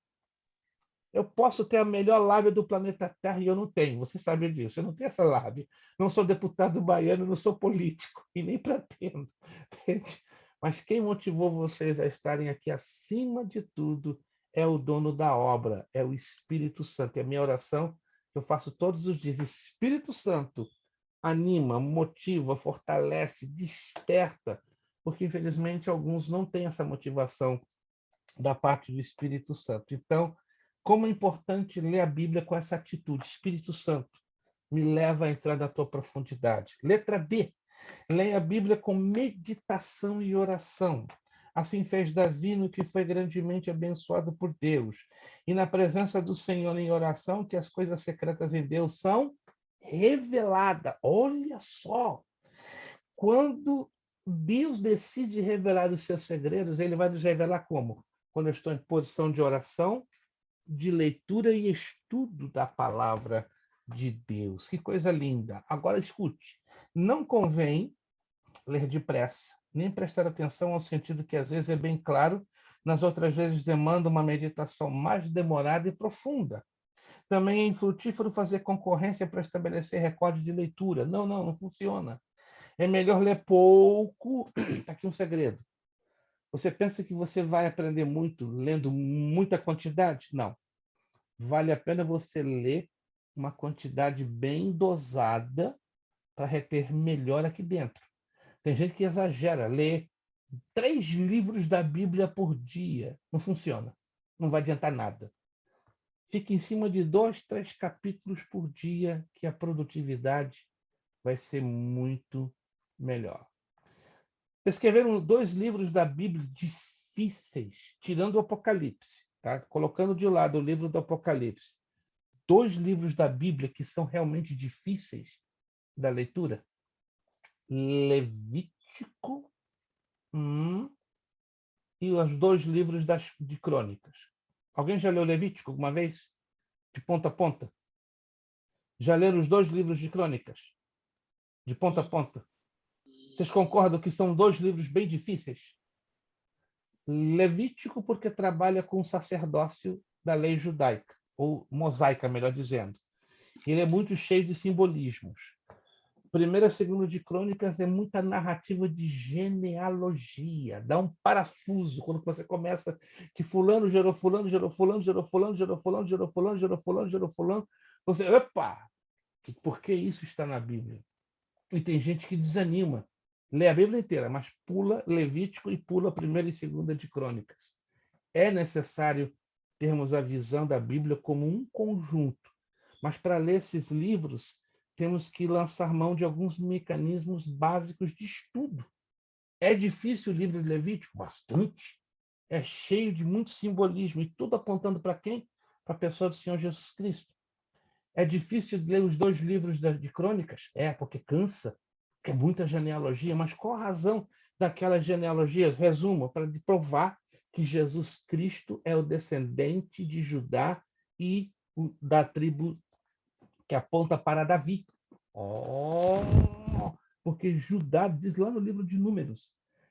Eu posso ter a melhor lábia do planeta Terra e eu não tenho. Você sabe disso. Eu não tenho essa lábia. Não sou deputado baiano, não sou político e nem pretendo. Entende? Mas quem motivou vocês a estarem aqui acima de tudo é o dono da obra, é o Espírito Santo. E a minha oração que eu faço todos os dias. Espírito Santo, anima, motiva, fortalece, desperta, porque infelizmente alguns não têm essa motivação da parte do Espírito Santo. Então, como é importante ler a Bíblia com essa atitude. Espírito Santo, me leva a entrar na tua profundidade. Letra D, leia a Bíblia com meditação e oração. Assim fez Davi no que foi grandemente abençoado por Deus. E na presença do Senhor em oração, que as coisas secretas em Deus são reveladas. Olha só! Quando Deus decide revelar os seus segredos, ele vai nos revelar como? Quando eu estou em posição de oração, de leitura e estudo da palavra de Deus. Que coisa linda! Agora escute, não convém ler depressa, nem prestar atenção ao sentido que às vezes é bem claro, nas outras vezes demanda uma meditação mais demorada e profunda. Também é infrutífero fazer concorrência para estabelecer recorde de leitura. Não funciona. É melhor ler pouco. Aqui um segredo. Você pensa que você vai aprender muito lendo muita quantidade? Não. Vale a pena você ler uma quantidade bem dosada para reter melhor aqui dentro. Tem gente que exagera, lê 3 livros da Bíblia por dia. Não funciona. Não vai adiantar nada. Fique em cima de 2, 3 capítulos por dia, que a produtividade vai ser muito melhor. Escreveram 2 livros da Bíblia difíceis, tirando o Apocalipse, tá? Colocando de lado o livro do Apocalipse. 2 livros da Bíblia que são realmente difíceis da leitura. Levítico e os 2 livros de Crônicas. Alguém já leu Levítico alguma vez? De ponta a ponta? Já leram os 2 livros de Crônicas? De ponta a ponta? Vocês concordam que são 2 livros bem difíceis? Levítico porque trabalha com o sacerdócio da lei judaica, ou mosaica, melhor dizendo. Ele é muito cheio de simbolismos. Primeira e segunda de Crônicas é muita narrativa de genealogia. Dá um parafuso quando você começa que fulano gerou fulano, gerou fulano, gerou fulano, gerou fulano, gerou fulano, gerou fulano, gerou fulano. Você, opa! Por que isso está na Bíblia? E tem gente que desanima. Lê a Bíblia inteira, mas pula Levítico e pula primeira e segunda de Crônicas. É necessário termos a visão da Bíblia como um conjunto. Mas para ler esses livros, temos que lançar mão de alguns mecanismos básicos de estudo. É difícil o livro de Levítico? Bastante. É cheio de muito simbolismo, e tudo apontando para quem? Para a pessoa do Senhor Jesus Cristo. É difícil ler os 2 livros de Crônicas? É, porque cansa, porque é muita genealogia, mas qual a razão daquelas genealogias? Resumo, para provar que Jesus Cristo é o descendente de Judá e da tribo que aponta para Davi. Porque Judá, diz lá no livro de Números,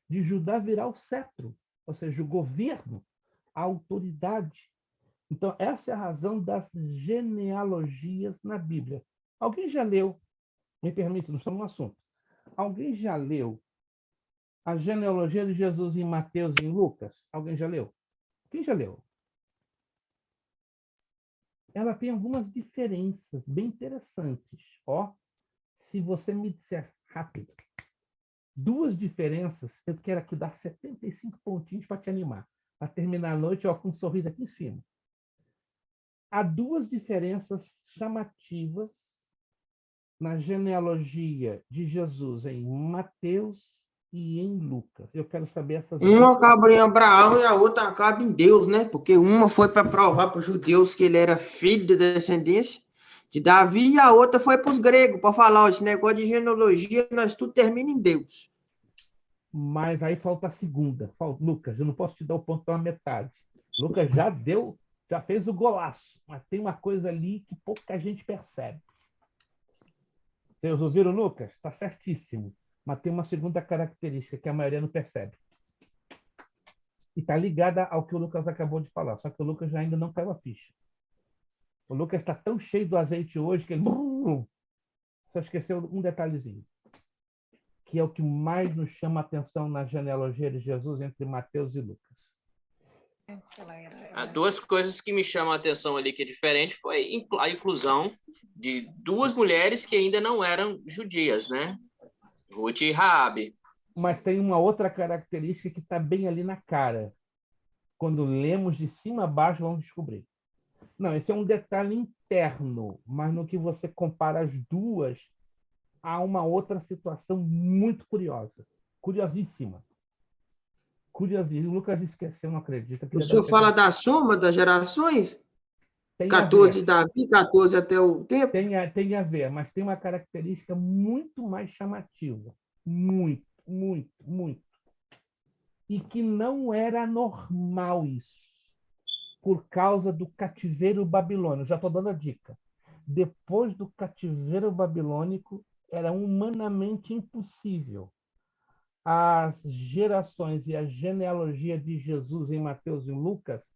de Judá virá o cetro, ou seja, o governo, a autoridade. Então, essa é a razão das genealogias na Bíblia. Alguém já leu, me permite, não estamos no assunto, alguém já leu a genealogia de Jesus em Mateus e em Lucas? Alguém já leu? Quem já leu? Ela tem algumas diferenças bem interessantes. Se você me disser rápido, 2 diferenças, eu quero aqui dar 75 pontinhos para te animar, para terminar a noite com um sorriso aqui em cima. Há 2 diferenças chamativas na genealogia de Jesus em Mateus e em Lucas. Eu quero saber essas Uma 2. acaba em Abraão e a outra acaba em Deus, né? Porque uma foi para provar para os judeus que ele era filho da descendência de Davi, e a outra foi para os gregos, para falar, esse negócio de genealogia, nós tudo termina em Deus. Mas aí falta a segunda. Lucas, eu não posso te dar o ponto pela metade. Lucas já fez o golaço, mas tem uma coisa ali que pouca gente percebe. Vocês ouviram, Lucas? Está certíssimo. Mas tem uma segunda característica que a maioria não percebe. E está ligada ao que o Lucas acabou de falar, só que o Lucas ainda não caiu a ficha. O Lucas está tão cheio do azeite hoje que ele só esqueceu um detalhezinho, que é o que mais nos chama a atenção na genealogia de Jesus entre Mateus e Lucas. Há duas coisas que me chamam a atenção ali que é diferente foi a inclusão de duas mulheres que ainda não eram judias, né? Ruth e Raabe. Mas tem uma outra característica que está bem ali na cara. Quando lemos de cima a baixo, vamos descobrir. Não, esse é um detalhe interno, mas no que você compara as duas, há uma outra situação muito curiosa. Curiosíssima. Curiosíssima. O Lucas esqueceu, não acredita. O senhor fala da soma das gerações? Tem 14 de Davi, 14 até o tempo? Tem a ver, mas tem uma característica muito mais chamativa. Muito, muito, muito. E que não era normal isso, por causa do cativeiro babilônico. Já estou dando a dica. Depois do cativeiro babilônico, era humanamente impossível as gerações e a genealogia de Jesus em Mateus e Lucas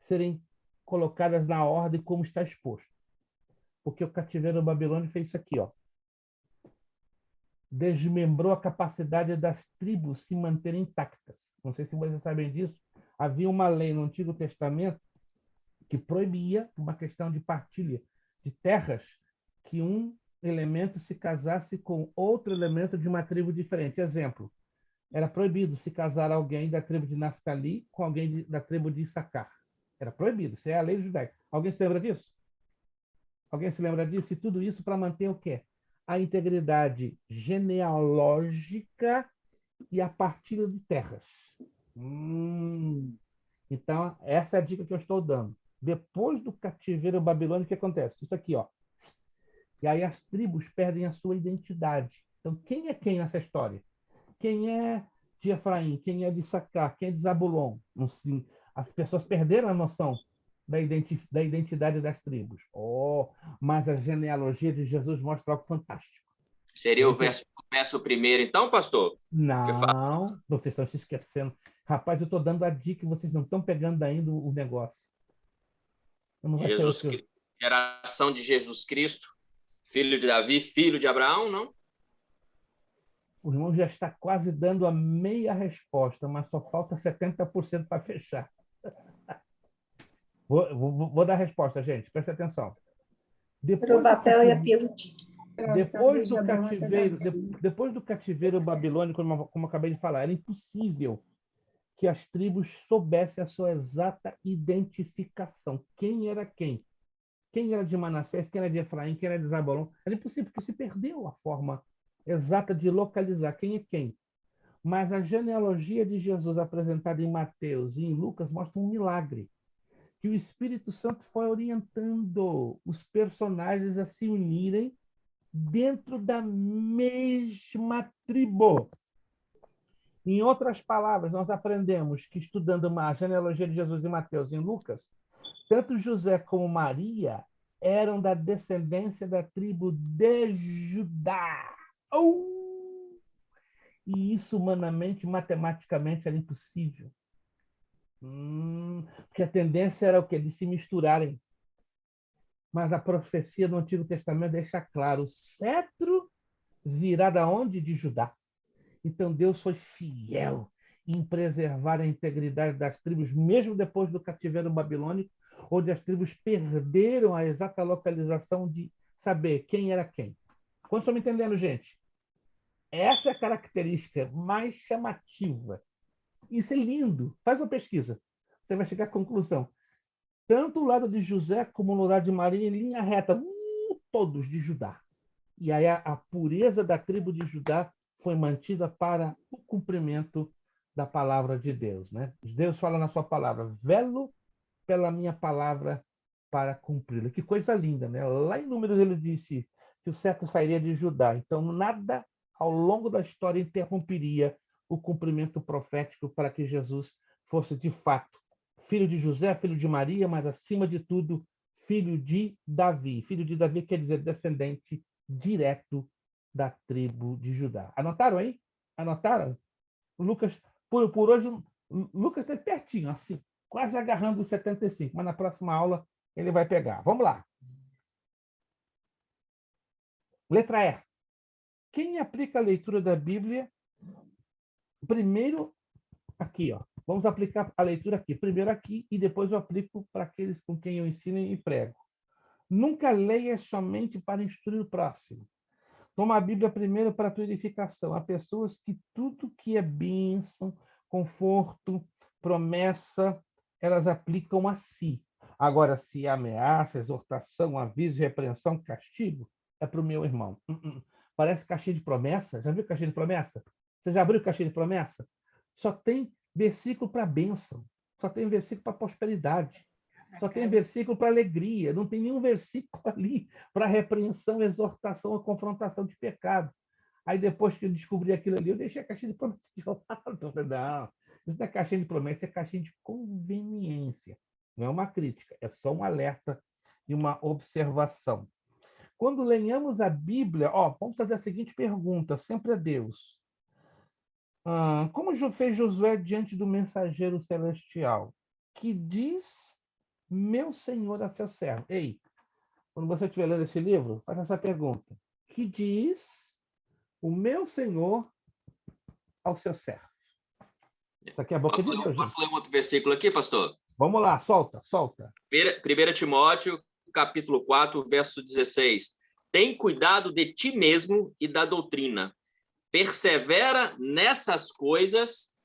serem colocadas na ordem como está exposto. Porque o cativeiro babilônico fez isso aqui, ó. Desmembrou a capacidade das tribos se manterem intactas. Não sei se vocês sabem disso. Havia uma lei no Antigo Testamento que proibia, uma questão de partilha de terras, que um elemento se casasse com outro elemento de uma tribo diferente. Exemplo, era proibido se casar alguém da tribo de Naftali com alguém da tribo de Issacar. Era proibido, isso é a lei judaica. Alguém se lembra disso? Alguém se lembra disso? E tudo isso para manter o quê? A integridade genealógica e a partilha de terras. Então, essa é a dica que eu estou dando. Depois do cativeiro babilônico, o que acontece? Isso aqui, ó. E aí as tribos perdem a sua identidade. Então, quem é quem nessa história? Quem é de Efraim? Quem é de Issacar? Quem é de Zabulon? As pessoas perderam a noção da identidade das tribos. Mas a genealogia de Jesus mostra algo fantástico. Seria o verso primeiro, então, pastor? Não, vocês estão se esquecendo. Rapaz, eu estou dando a dica e vocês não estão pegando ainda o negócio. Geração de Jesus Cristo, filho de Davi, filho de Abraão, não? O irmão já está quase dando a meia resposta, mas só falta 70% para fechar. Vou dar a resposta, gente. Preste atenção. Depois do cativeiro babilônico, como eu acabei de falar, era impossível que as tribos soubessem a sua exata identificação. Quem era quem? Quem era de Manassés, quem era de Efraim, quem era de Zabulon. Era impossível, porque se perdeu a forma exata de localizar quem é quem. Mas a genealogia de Jesus apresentada em Mateus e em Lucas mostra um milagre. Que o Espírito Santo foi orientando os personagens a se unirem dentro da mesma tribo. Em outras palavras, nós aprendemos que, estudando a genealogia de Jesus em Mateus e em Lucas, tanto José como Maria eram da descendência da tribo de Judá. E isso, humanamente, matematicamente, era impossível. Porque a tendência era o quê? De se misturarem. Mas a profecia do Antigo Testamento deixa claro, o cetro virá da onde? De Judá. Então Deus foi fiel em preservar a integridade das tribos, mesmo depois do cativeiro babilônico, onde as tribos perderam a exata localização de saber quem era quem. Quantos estão me entendendo, gente? Essa é a característica mais chamativa. Isso é lindo. Faz uma pesquisa. Você vai chegar à conclusão. Tanto o lado de José como no lado de Maria, em linha reta, todos de Judá. E aí a pureza da tribo de Judá foi mantida para o cumprimento da palavra de Deus, né? Deus fala na sua palavra, velo pela minha palavra para cumpri-la. Que coisa linda, né? Lá em Números ele disse que o cetro sairia de Judá. Então, nada ao longo da história interromperia o cumprimento profético para que Jesus fosse, de fato, filho de José, filho de Maria, mas, acima de tudo, filho de Davi. Filho de Davi quer dizer descendente direto da tribo de Judá. Anotaram aí? Anotaram? O Lucas, por hoje, Lucas está pertinho, assim, quase agarrando os 75, mas na próxima aula ele vai pegar. Vamos lá. Letra E. Quem aplica a leitura da Bíblia, primeiro aqui, ó. Vamos aplicar a leitura aqui. Primeiro aqui e depois eu aplico para aqueles com quem eu ensino e prego. Nunca leia somente para instruir o próximo. Toma a Bíblia primeiro para purificação. Há pessoas que tudo que é bênção, conforto, promessa, elas aplicam a si. Agora, se ameaça, exortação, aviso, repreensão, castigo, é para o meu irmão. Parece caixinha de promessa. Já viu caixinha de promessa? Você já abriu caixinha de promessa? Só tem versículo para bênção. Só tem versículo para prosperidade. Só tem versículo para alegria. Não tem nenhum versículo ali para repreensão, exortação ou confrontação de pecado. Aí, depois que eu descobri aquilo ali, eu deixei a caixinha de promessa de lado. Não, isso não é caixinha de promessa, é caixinha de conveniência. Não é uma crítica, é só um alerta e uma observação. Quando lenhamos a Bíblia, vamos fazer a seguinte pergunta, sempre a Deus. Como fez Josué diante do mensageiro celestial? Que diz meu Senhor a seu servo? Ei, quando você estiver lendo esse livro, faça essa pergunta. Que diz o meu Senhor ao seu servo? Isso aqui é a boca de Deus. Posso ler um outro versículo aqui, pastor? Vamos lá, solta. 1 Timóteo, capítulo 4, verso 16. Tem cuidado de ti mesmo e da doutrina. Persevera nessas coisas,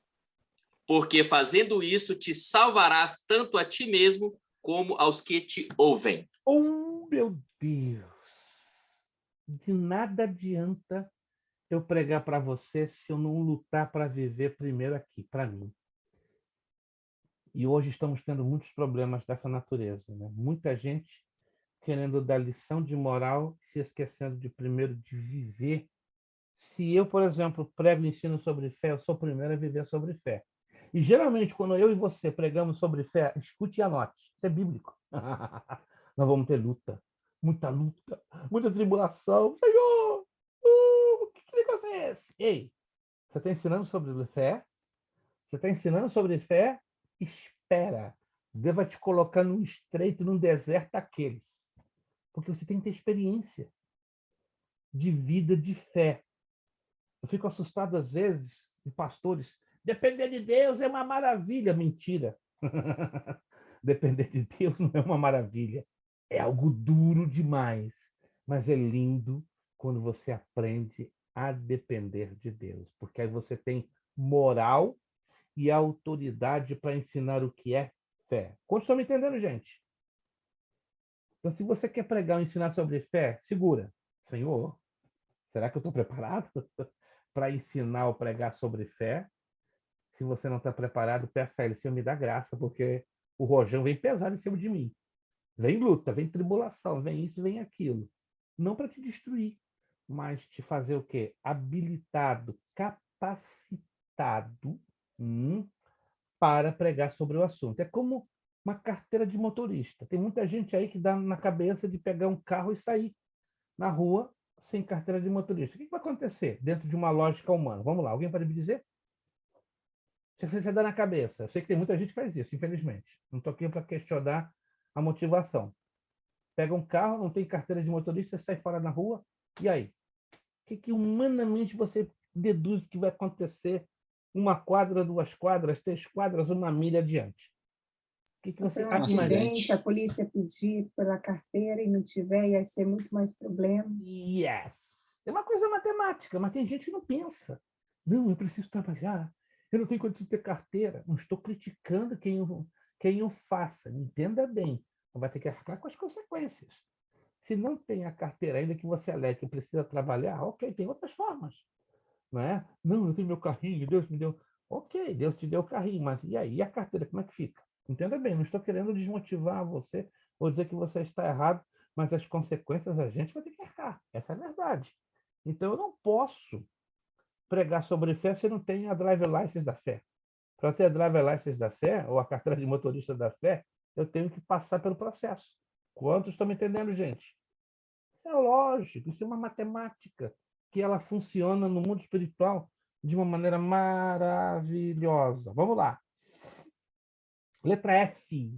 porque fazendo isso te salvarás tanto a ti mesmo como aos que te ouvem. Oh, meu Deus! De nada adianta eu pregar para você se eu não lutar para viver primeiro aqui, para mim. E hoje estamos tendo muitos problemas dessa natureza, né? Muita gente querendo dar lição de moral, se esquecendo de primeiro de viver. Se eu, por exemplo, prego e ensino sobre fé, eu sou o primeiro a viver sobre fé. E geralmente, quando eu e você pregamos sobre fé, escute e anote. Isso é bíblico. Nós vamos ter luta, muita tribulação. Senhor, que negócio é esse? Ei, você está ensinando sobre fé? Você está ensinando sobre fé? Espera. Deus vai te colocar num estreito, num deserto daqueles. Porque você tem que ter experiência de vida, de fé. Eu fico assustado às vezes de pastores. Depender de Deus é uma maravilha. Mentira. Depender de Deus não é uma maravilha. É algo duro demais. Mas é lindo quando você aprende a depender de Deus. Porque aí você tem moral e autoridade para ensinar o que é fé. Quantos estão me entendendo, gente? Então, se você quer pregar ou ensinar sobre fé, segura. Senhor, será que eu estou preparado para ensinar ou pregar sobre fé? Se você não está preparado, peça a Ele, Senhor, me dá graça, porque o rojão vem pesado em cima de mim. Vem luta, vem tribulação, vem isso, vem aquilo. Não para te destruir, mas te fazer o quê? Habilitado, capacitado para pregar sobre o assunto. É como uma carteira de motorista. Tem muita gente aí que dá na cabeça de pegar um carro e sair na rua sem carteira de motorista. O que vai acontecer dentro de uma lógica humana? Vamos lá, alguém pode me dizer? Se você dá na cabeça. Eu sei que tem muita gente que faz isso, infelizmente. Não estou aqui para questionar a motivação. Pega um carro, não tem carteira de motorista, sai fora na rua, e aí? O que humanamente você deduz que vai acontecer 1 quadra, 2 quadras, 3 quadras, 1 milha adiante? O que você imagina? A polícia pedir pela carteira e não tiver, ia ser muito mais problema. Yes! É uma coisa matemática, mas tem gente que não pensa. Não, eu preciso trabalhar, eu não tenho condição de ter carteira. Não estou criticando quem o faça, entenda bem. Vai ter que arcar com as consequências. Se não tem a carteira, ainda que você alegue que precisa trabalhar, ok, tem outras formas. Não é? Não, eu tenho meu carrinho, Deus me deu. Ok, Deus te deu o carrinho, mas e aí? E a carteira, como é que fica? Entenda bem, não estou querendo desmotivar você ou dizer que você está errado, mas as consequências a gente vai ter que arcar. Essa é a verdade. Então, eu não posso pregar sobre fé se não tem a driver license da fé. Para ter a driver license da fé, ou a carteira de motorista da fé, eu tenho que passar pelo processo. Quantos estão me entendendo, gente? Isso é lógico, isso é uma matemática, que ela funciona no mundo espiritual de uma maneira maravilhosa. Vamos lá. Letra F.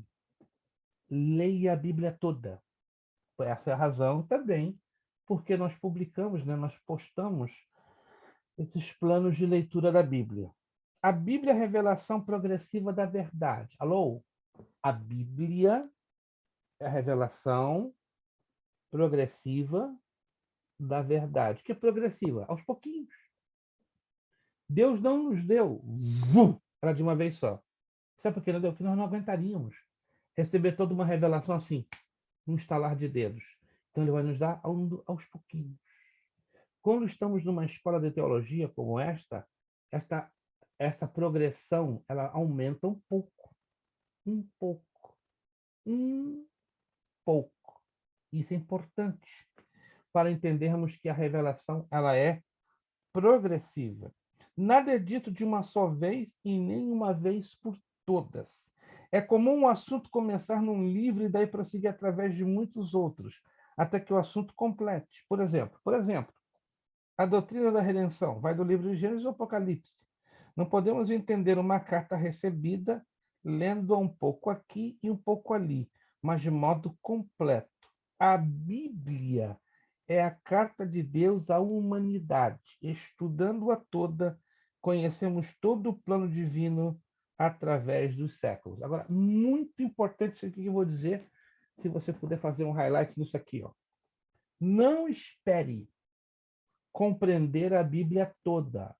Leia a Bíblia toda. Essa é a razão também porque nós publicamos, né, nós postamos esses planos de leitura da Bíblia. A Bíblia é a revelação progressiva da verdade. Alô? A Bíblia é a revelação progressiva da verdade. Que é progressiva? Aos pouquinhos. Deus não nos deu ela de uma vez só. Sabe por que não deu? Porque nós não aguentaríamos receber toda uma revelação assim, num estalar de dedos. Então ele vai nos dar aos pouquinhos. Quando estamos numa escola de teologia como esta progressão, ela aumenta um pouco. Um pouco. Um pouco. Isso é importante para entendermos que a revelação ela é progressiva. Nada é dito de uma só vez e nem uma vez por todas. É comum um assunto começar num livro e daí prosseguir através de muitos outros, até que o assunto complete. Por exemplo, a doutrina da redenção vai do livro de Gênesis ao Apocalipse. Não podemos entender uma carta recebida lendo um pouco aqui e um pouco ali, mas de modo completo. A Bíblia é a carta de Deus à humanidade. Estudando-a toda, conhecemos todo o plano divino através dos séculos. Agora, muito importante isso aqui que eu vou dizer, se você puder fazer um highlight nisso aqui. Ó. Não espere compreender a Bíblia toda.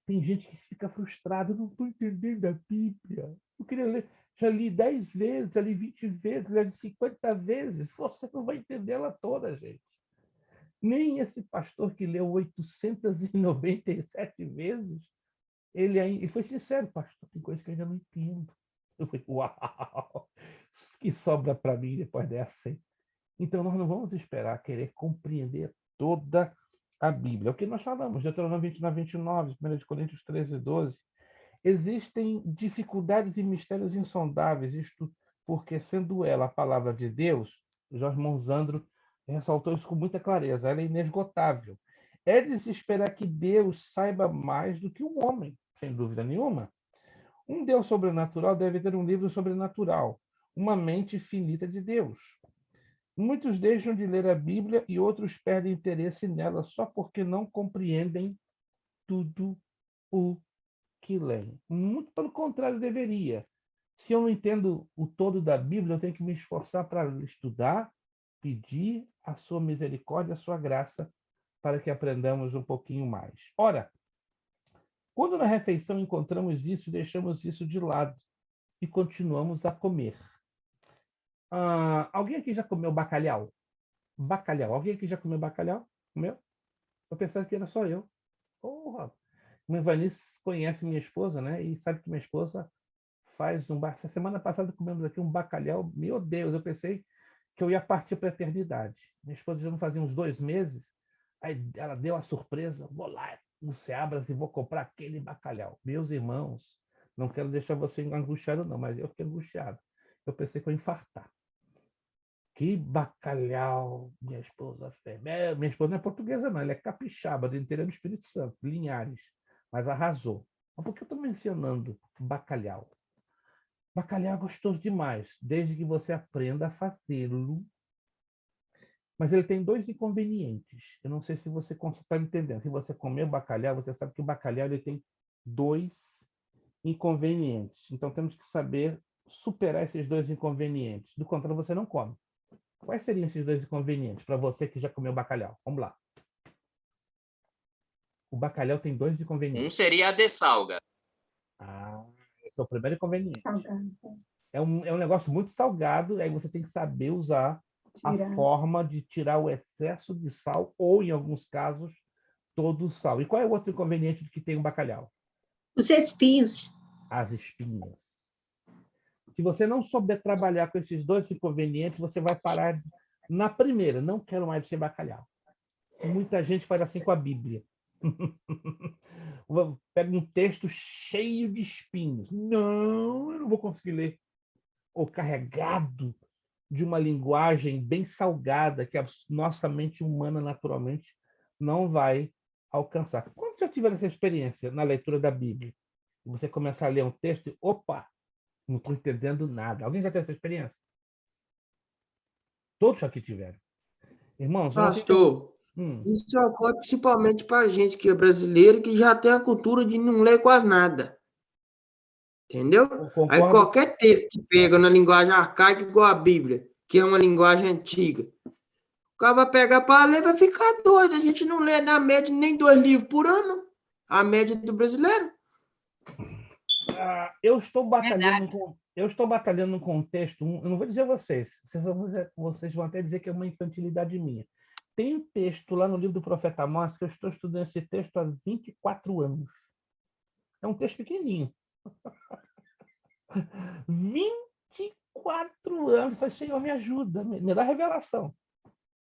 Tem gente que fica frustrada, não estou entendendo a Bíblia. Eu queria ler, já li 10 vezes, já li 20 vezes, já li 50 vezes. Você não vai entender ela toda, gente. Nem esse pastor que leu 897 vezes, ele foi sincero, pastor, tem coisa que eu ainda não entendo. Eu falei, uau, que sobra para mim depois dessa, hein? Então, nós não vamos esperar querer compreender toda a Bíblia. É o que nós falamos, Deuteronômio 29, 29, 1 Coríntios 13, 12. Existem dificuldades e mistérios insondáveis, isto porque, sendo ela a palavra de Deus, Jorge Monzandro ressaltou isso com muita clareza, ela é inesgotável. É de se esperar que Deus saiba mais do que um homem, sem dúvida nenhuma. Um Deus sobrenatural deve ter um livro sobrenatural, uma mente finita de Deus. Muitos deixam de ler a Bíblia e outros perdem interesse nela só porque não compreendem tudo o que leem. Muito pelo contrário, deveria. Se eu não entendo o todo da Bíblia, eu tenho que me esforçar para estudar, pedir a sua misericórdia, a sua graça, para que aprendamos um pouquinho mais. Ora, quando na refeição encontramos isso, deixamos isso de lado e continuamos a comer. Alguém aqui já comeu bacalhau? Bacalhau. Alguém aqui já comeu bacalhau? Comeu? Eu pensava que era só eu. Porra! Minha Vanice conhece minha esposa, né? E sabe que minha esposa faz essa semana passada comemos aqui um bacalhau. Meu Deus, eu pensei que eu ia partir para a eternidade. Minha esposa já não fazia uns 2 meses. Aí ela deu a surpresa. Vou lá no Seabras e vou comprar aquele bacalhau. Meus irmãos, não quero deixar você angustiado, não, mas eu fiquei angustiado. Eu pensei que eu ia infartar. Que bacalhau minha esposa fez. Minha esposa não é portuguesa, não. Ela é capixaba, do interior do Espírito Santo, Linhares. Mas arrasou. Mas por que eu estou mencionando bacalhau? Bacalhau é gostoso demais, desde que você aprenda a fazê-lo. Mas ele tem 2 inconvenientes. Eu não sei se você está entendendo. Se você comer bacalhau, você sabe que o bacalhau ele tem 2 inconvenientes. Então temos que saber superar esses 2 inconvenientes. Do contrário, você não come. Quais seriam esses 2 inconvenientes para você que já comeu bacalhau? Vamos lá. O bacalhau tem 2 inconvenientes. Um seria a dessalga. Esse é o primeiro inconveniente. É um negócio muito salgado, aí você tem que saber usar a forma de tirar o excesso de sal, ou, em alguns casos, todo o sal. E qual é o outro inconveniente que tem o bacalhau? Os espinhos. As espinhas. Se você não souber trabalhar com esses 2 inconvenientes, você vai parar na primeira. Não quero mais ser bacalhau. Muita gente faz assim com a Bíblia. Pega um texto cheio de espinhos. Não, eu não vou conseguir ler. Ou carregado de uma linguagem bem salgada que a nossa mente humana naturalmente não vai alcançar. Quando já tiver essa experiência na leitura da Bíblia, você começar a ler um texto e, opa, não estou entendendo nada. Alguém já teve essa experiência? Todos aqui tiveram. Irmãos, eu não tenho... Pastor, isso ocorre principalmente para a gente que é brasileiro, que já tem a cultura de não ler quase nada. Entendeu? Eu Aí concordo. qualquer texto que pega na linguagem arcaica, igual a Bíblia, que é uma linguagem antiga, o cara vai pegar para ler, vai ficar doido. A gente não lê, na média, nem 2 livros por ano. A média do brasileiro. Eu estou batalhando no contexto, eu não vou dizer a vocês, vocês vão até dizer que é uma infantilidade minha. Tem um texto lá no livro do profeta Amós, que eu estou estudando esse texto há 24 anos. É um texto pequenininho. 24 anos. Falei, Senhor, me ajuda, me dá revelação.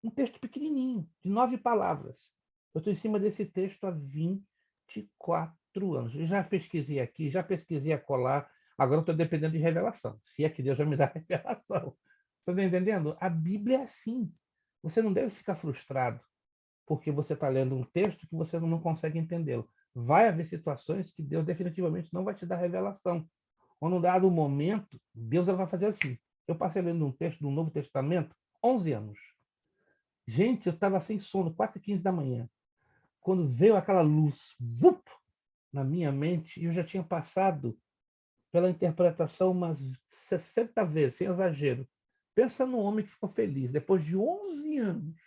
Um texto pequenininho, de 9 palavras. Eu estou em cima desse texto há 24 anos. Eu já pesquisei aqui, já pesquisei acolá. Agora eu estou dependendo de revelação. Se é que Deus vai me dar revelação. Está entendendo? A Bíblia é assim. Você não deve ficar frustrado porque você está lendo um texto que você não consegue entendê-lo. Vai haver situações que Deus definitivamente não vai te dar revelação. Ou num dado momento, Deus vai fazer assim. Eu passei lendo um texto do Novo Testamento 11 anos. Gente, eu estava sem sono, 4h15 da manhã. Quando veio aquela luz na minha mente, eu já tinha passado pela interpretação umas 60 vezes, sem exagero. Pensa no homem que ficou feliz, depois de 11 anos,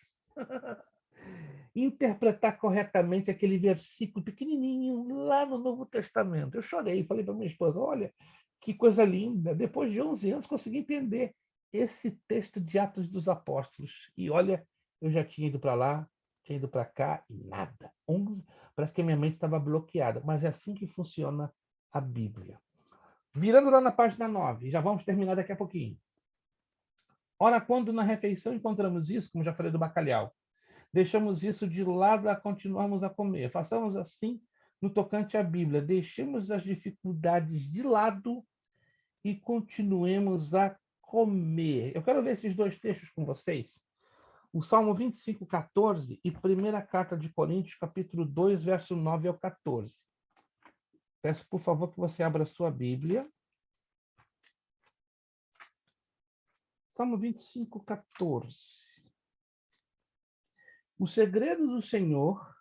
interpretar corretamente aquele versículo pequenininho lá no Novo Testamento. Eu chorei, falei para minha esposa, olha, que coisa linda, depois de 11 anos consegui entender esse texto de Atos dos Apóstolos. E olha, eu já tinha ido para lá, tinha ido para cá e nada. 11, parece que a minha mente estava bloqueada, mas é assim que funciona a Bíblia. Virando lá na página 9, já vamos terminar daqui a pouquinho. Ora, quando na refeição encontramos isso, como já falei do bacalhau, deixamos isso de lado a continuarmos a comer. Façamos assim no tocante à Bíblia. Deixemos as dificuldades de lado e continuemos a comer. Eu quero ver esses dois textos com vocês. O Salmo 25, 14 e 1ª Carta de Coríntios, capítulo 2, verso 9 ao 14. Peço, por favor, que você abra a sua Bíblia. Salmo 25, 14. O segredo do Senhor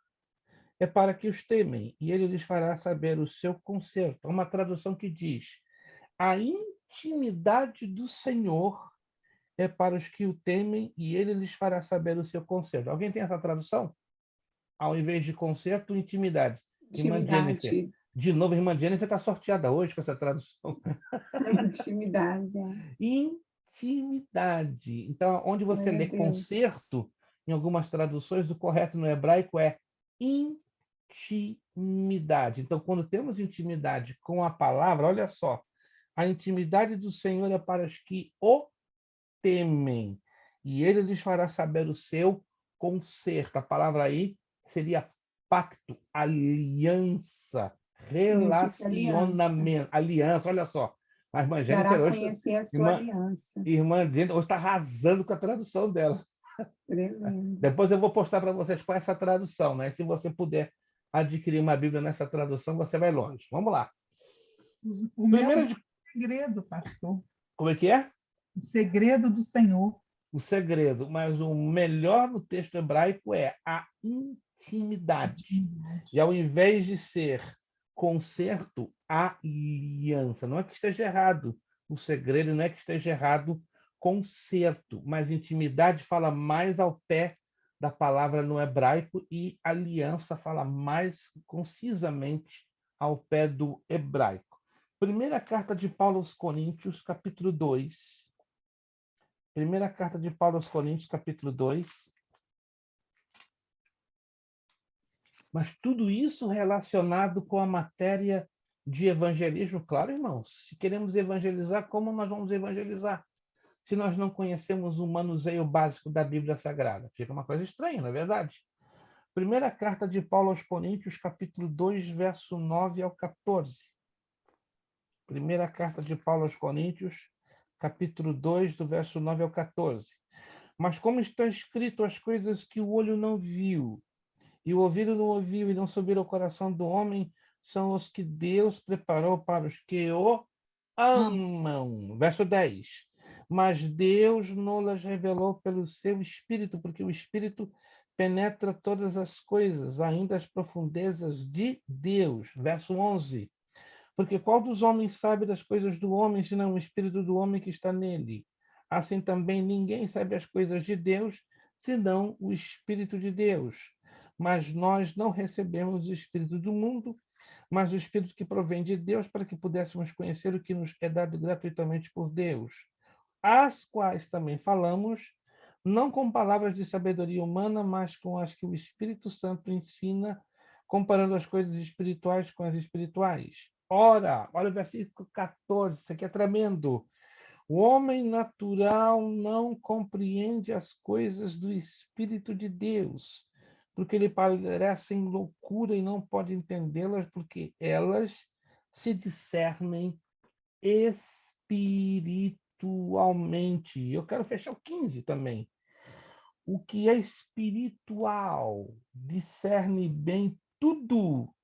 é para que os temem, e ele lhes fará saber o seu conserto. É uma tradução que diz: a intimidade do Senhor é para os que o temem, e ele lhes fará saber o seu conserto. Alguém tem essa tradução? Ao invés de conserto, intimidade. Irmã Jennifer. De novo, irmã Jennifer está sorteada hoje com essa tradução. Intimidade. Intimidade. Então, onde você lê conserto, em algumas traduções, o correto no hebraico é intimidade. Então, quando temos intimidade com a palavra, olha só, a intimidade do Senhor é para os que o temem, e ele lhes fará saber o seu conserto. A palavra aí seria pacto, aliança, relacionamento, aliança, olha só. A irmã Jennifer hoje, conhecer a sua aliança. Irmã Jennifer hoje está arrasando com a tradução dela. Tremendo. Depois eu vou postar para vocês com essa tradução, né? Se você puder adquirir uma Bíblia nessa tradução, você vai longe. Vamos lá. O meu segredo, pastor. Como é que é? O segredo do Senhor. O segredo, mas o melhor no texto hebraico é a intimidade. E ao invés de ser conserto, aliança. Não é que esteja errado o segredo, não é que esteja errado conserto, mas intimidade fala mais ao pé da palavra no hebraico e aliança fala mais concisamente ao pé do hebraico. Primeira carta de Paulo aos Coríntios, capítulo 2. Primeira carta de Paulo aos Coríntios, capítulo 2. Mas tudo isso relacionado com a matéria de evangelismo, claro, irmãos. Se queremos evangelizar, como nós vamos evangelizar? Se nós não conhecemos o manuseio básico da Bíblia Sagrada. Fica uma coisa estranha, não é verdade? Primeira carta de Paulo aos Coríntios, capítulo 2, verso 9 ao 14. Primeira carta de Paulo aos Coríntios, capítulo 2, do verso 9 ao 14. Mas como está escrito as coisas que o olho não viu, e o ouvido não ouviu, e não subiram ao coração do homem, são os que Deus preparou para os que o amam. Verso 10. mas Deus nos revelou pelo seu Espírito, porque o Espírito penetra todas as coisas, ainda as profundezas de Deus. Verso 11. Porque qual dos homens sabe das coisas do homem, senão o Espírito do homem que está nele? Assim também ninguém sabe as coisas de Deus, senão o Espírito de Deus. Mas nós não recebemos o Espírito do mundo, mas o Espírito que provém de Deus, para que pudéssemos conhecer o que nos é dado gratuitamente por Deus, as quais também falamos, não com palavras de sabedoria humana, mas com as que o Espírito Santo ensina, comparando as coisas espirituais com as espirituais. Ora, olha o versículo 14, isso aqui é tremendo. O homem natural não compreende as coisas do Espírito de Deus, porque lhe parecem loucura e não pode entendê-las, porque elas se discernem espiritualmente. Eu quero fechar o 15 também. O que é espiritual discerne bem tudo,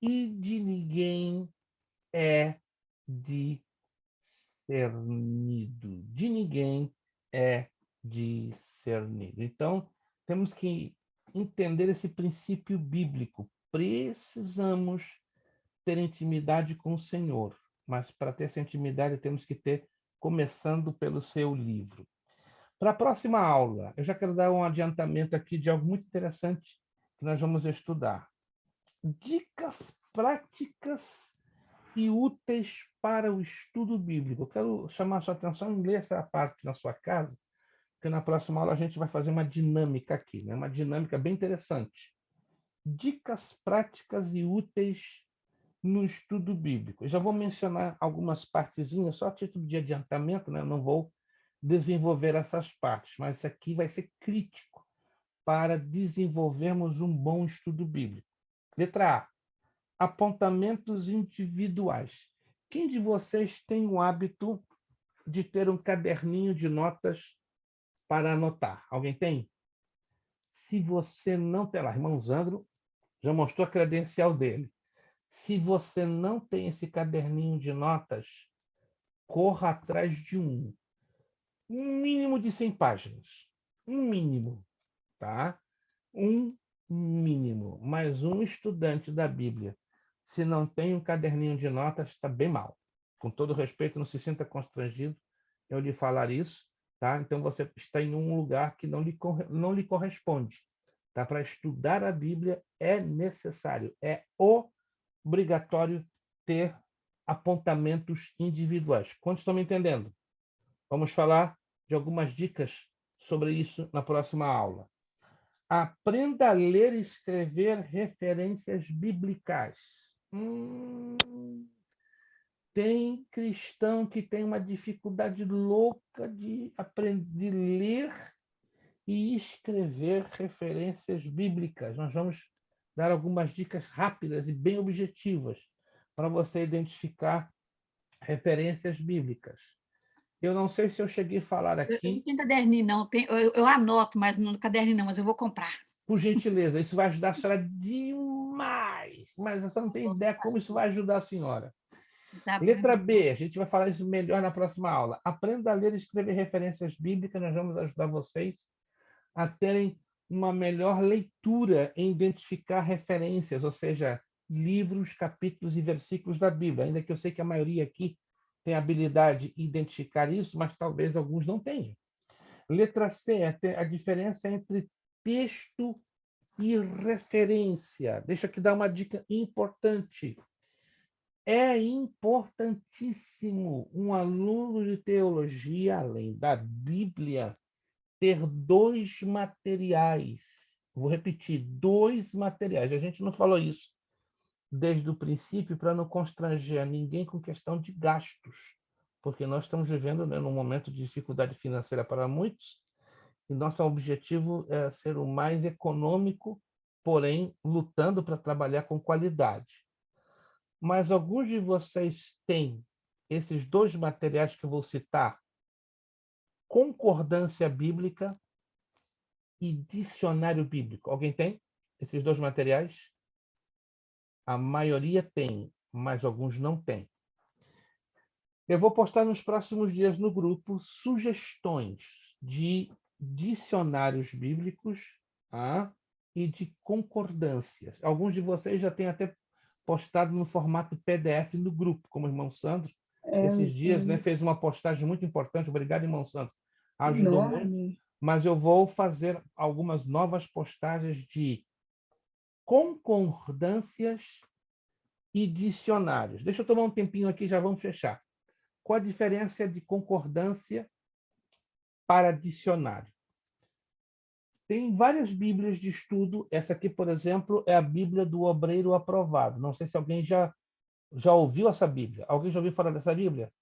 e de ninguém é discernido. De ninguém é discernido. Então, temos que entender esse princípio bíblico. Precisamos ter intimidade com o Senhor, mas para ter essa intimidade temos que ter, começando pelo seu livro. Para a próxima aula, eu já quero dar um adiantamento aqui de algo muito interessante que nós vamos estudar. Dicas práticas e úteis para o estudo bíblico. Eu quero chamar a sua atenção em ler essa parte na sua casa, porque na próxima aula a gente vai fazer uma dinâmica aqui, né? Uma dinâmica bem interessante. Dicas práticas e úteis no estudo bíblico. Eu já vou mencionar algumas partezinhas, só a título de adiantamento, né? Eu não vou desenvolver essas partes, mas isso aqui vai ser crítico para desenvolvermos um bom estudo bíblico. Letra A. Apontamentos individuais. Quem de vocês tem o hábito de ter um caderninho de notas para anotar? Alguém tem? Se você não tem lá, irmão Zandro já mostrou a credencial dele. Se você não tem esse caderninho de notas, corra atrás de um. Um mínimo de 100 páginas. Um mínimo, tá? Um mínimo. Mas um estudante da Bíblia, se não tem um caderninho de notas, está bem mal. Com todo respeito, não se sinta constrangido eu lhe falar isso, tá? Então você está em um lugar que não lhe corresponde. Tá? Para estudar a Bíblia é necessário, é obrigatório ter apontamentos individuais. Quantos estão me entendendo? Vamos falar de algumas dicas sobre isso na próxima aula. Aprenda a ler e escrever referências bíblicas. Tem cristão que tem uma dificuldade louca de aprender a ler e escrever referências bíblicas. Nós vamos dar algumas dicas rápidas e bem objetivas para você identificar referências bíblicas. Eu não sei se eu cheguei a falar aqui. Eu não tenho caderninho, não. Eu anoto, mas no caderninho não, mas eu vou comprar. Por gentileza, isso vai ajudar a senhora demais. Mas você não tem ideia como isso vai ajudar a senhora. Tá. Letra B, a gente vai falar isso melhor na próxima aula. Aprenda a ler e escrever referências bíblicas, nós vamos ajudar vocês a terem uma melhor leitura em identificar referências, ou seja, livros, capítulos e versículos da Bíblia. Ainda que eu sei que a maioria aqui tem habilidade de identificar isso, mas talvez alguns não tenham. Letra C, a diferença entre texto e referência. Deixa eu aqui dar uma dica importante. É importantíssimo um aluno de teologia, além da Bíblia, ter 2 materiais. Vou repetir, 2 materiais. A gente não falou isso desde o princípio para não constranger ninguém com questão de gastos, porque nós estamos vivendo, né, num momento de dificuldade financeira para muitos, e nosso objetivo é ser o mais econômico, porém lutando para trabalhar com qualidade. Mas alguns de vocês têm esses 2 materiais que eu vou citar: concordância bíblica e dicionário bíblico. Alguém tem esses 2 materiais? A maioria tem, mas alguns não têm. Eu vou postar nos próximos dias no grupo sugestões de dicionários bíblicos, tá? E de concordâncias. Alguns de vocês já têm até postado no formato PDF no grupo, como o irmão Sandro. Esses dias, né, fez uma postagem muito importante. Obrigado, irmão Sandro. Ajudou muito. Mas eu vou fazer algumas novas postagens de concordâncias e dicionários. Deixa eu tomar um tempinho aqui, já vamos fechar. Qual a diferença de concordância para dicionário? Tem várias Bíblias de estudo. Essa aqui, por exemplo, é a Bíblia do Obreiro Aprovado. Não sei se alguém já ouviu essa Bíblia. Alguém já ouviu falar dessa Bíblia?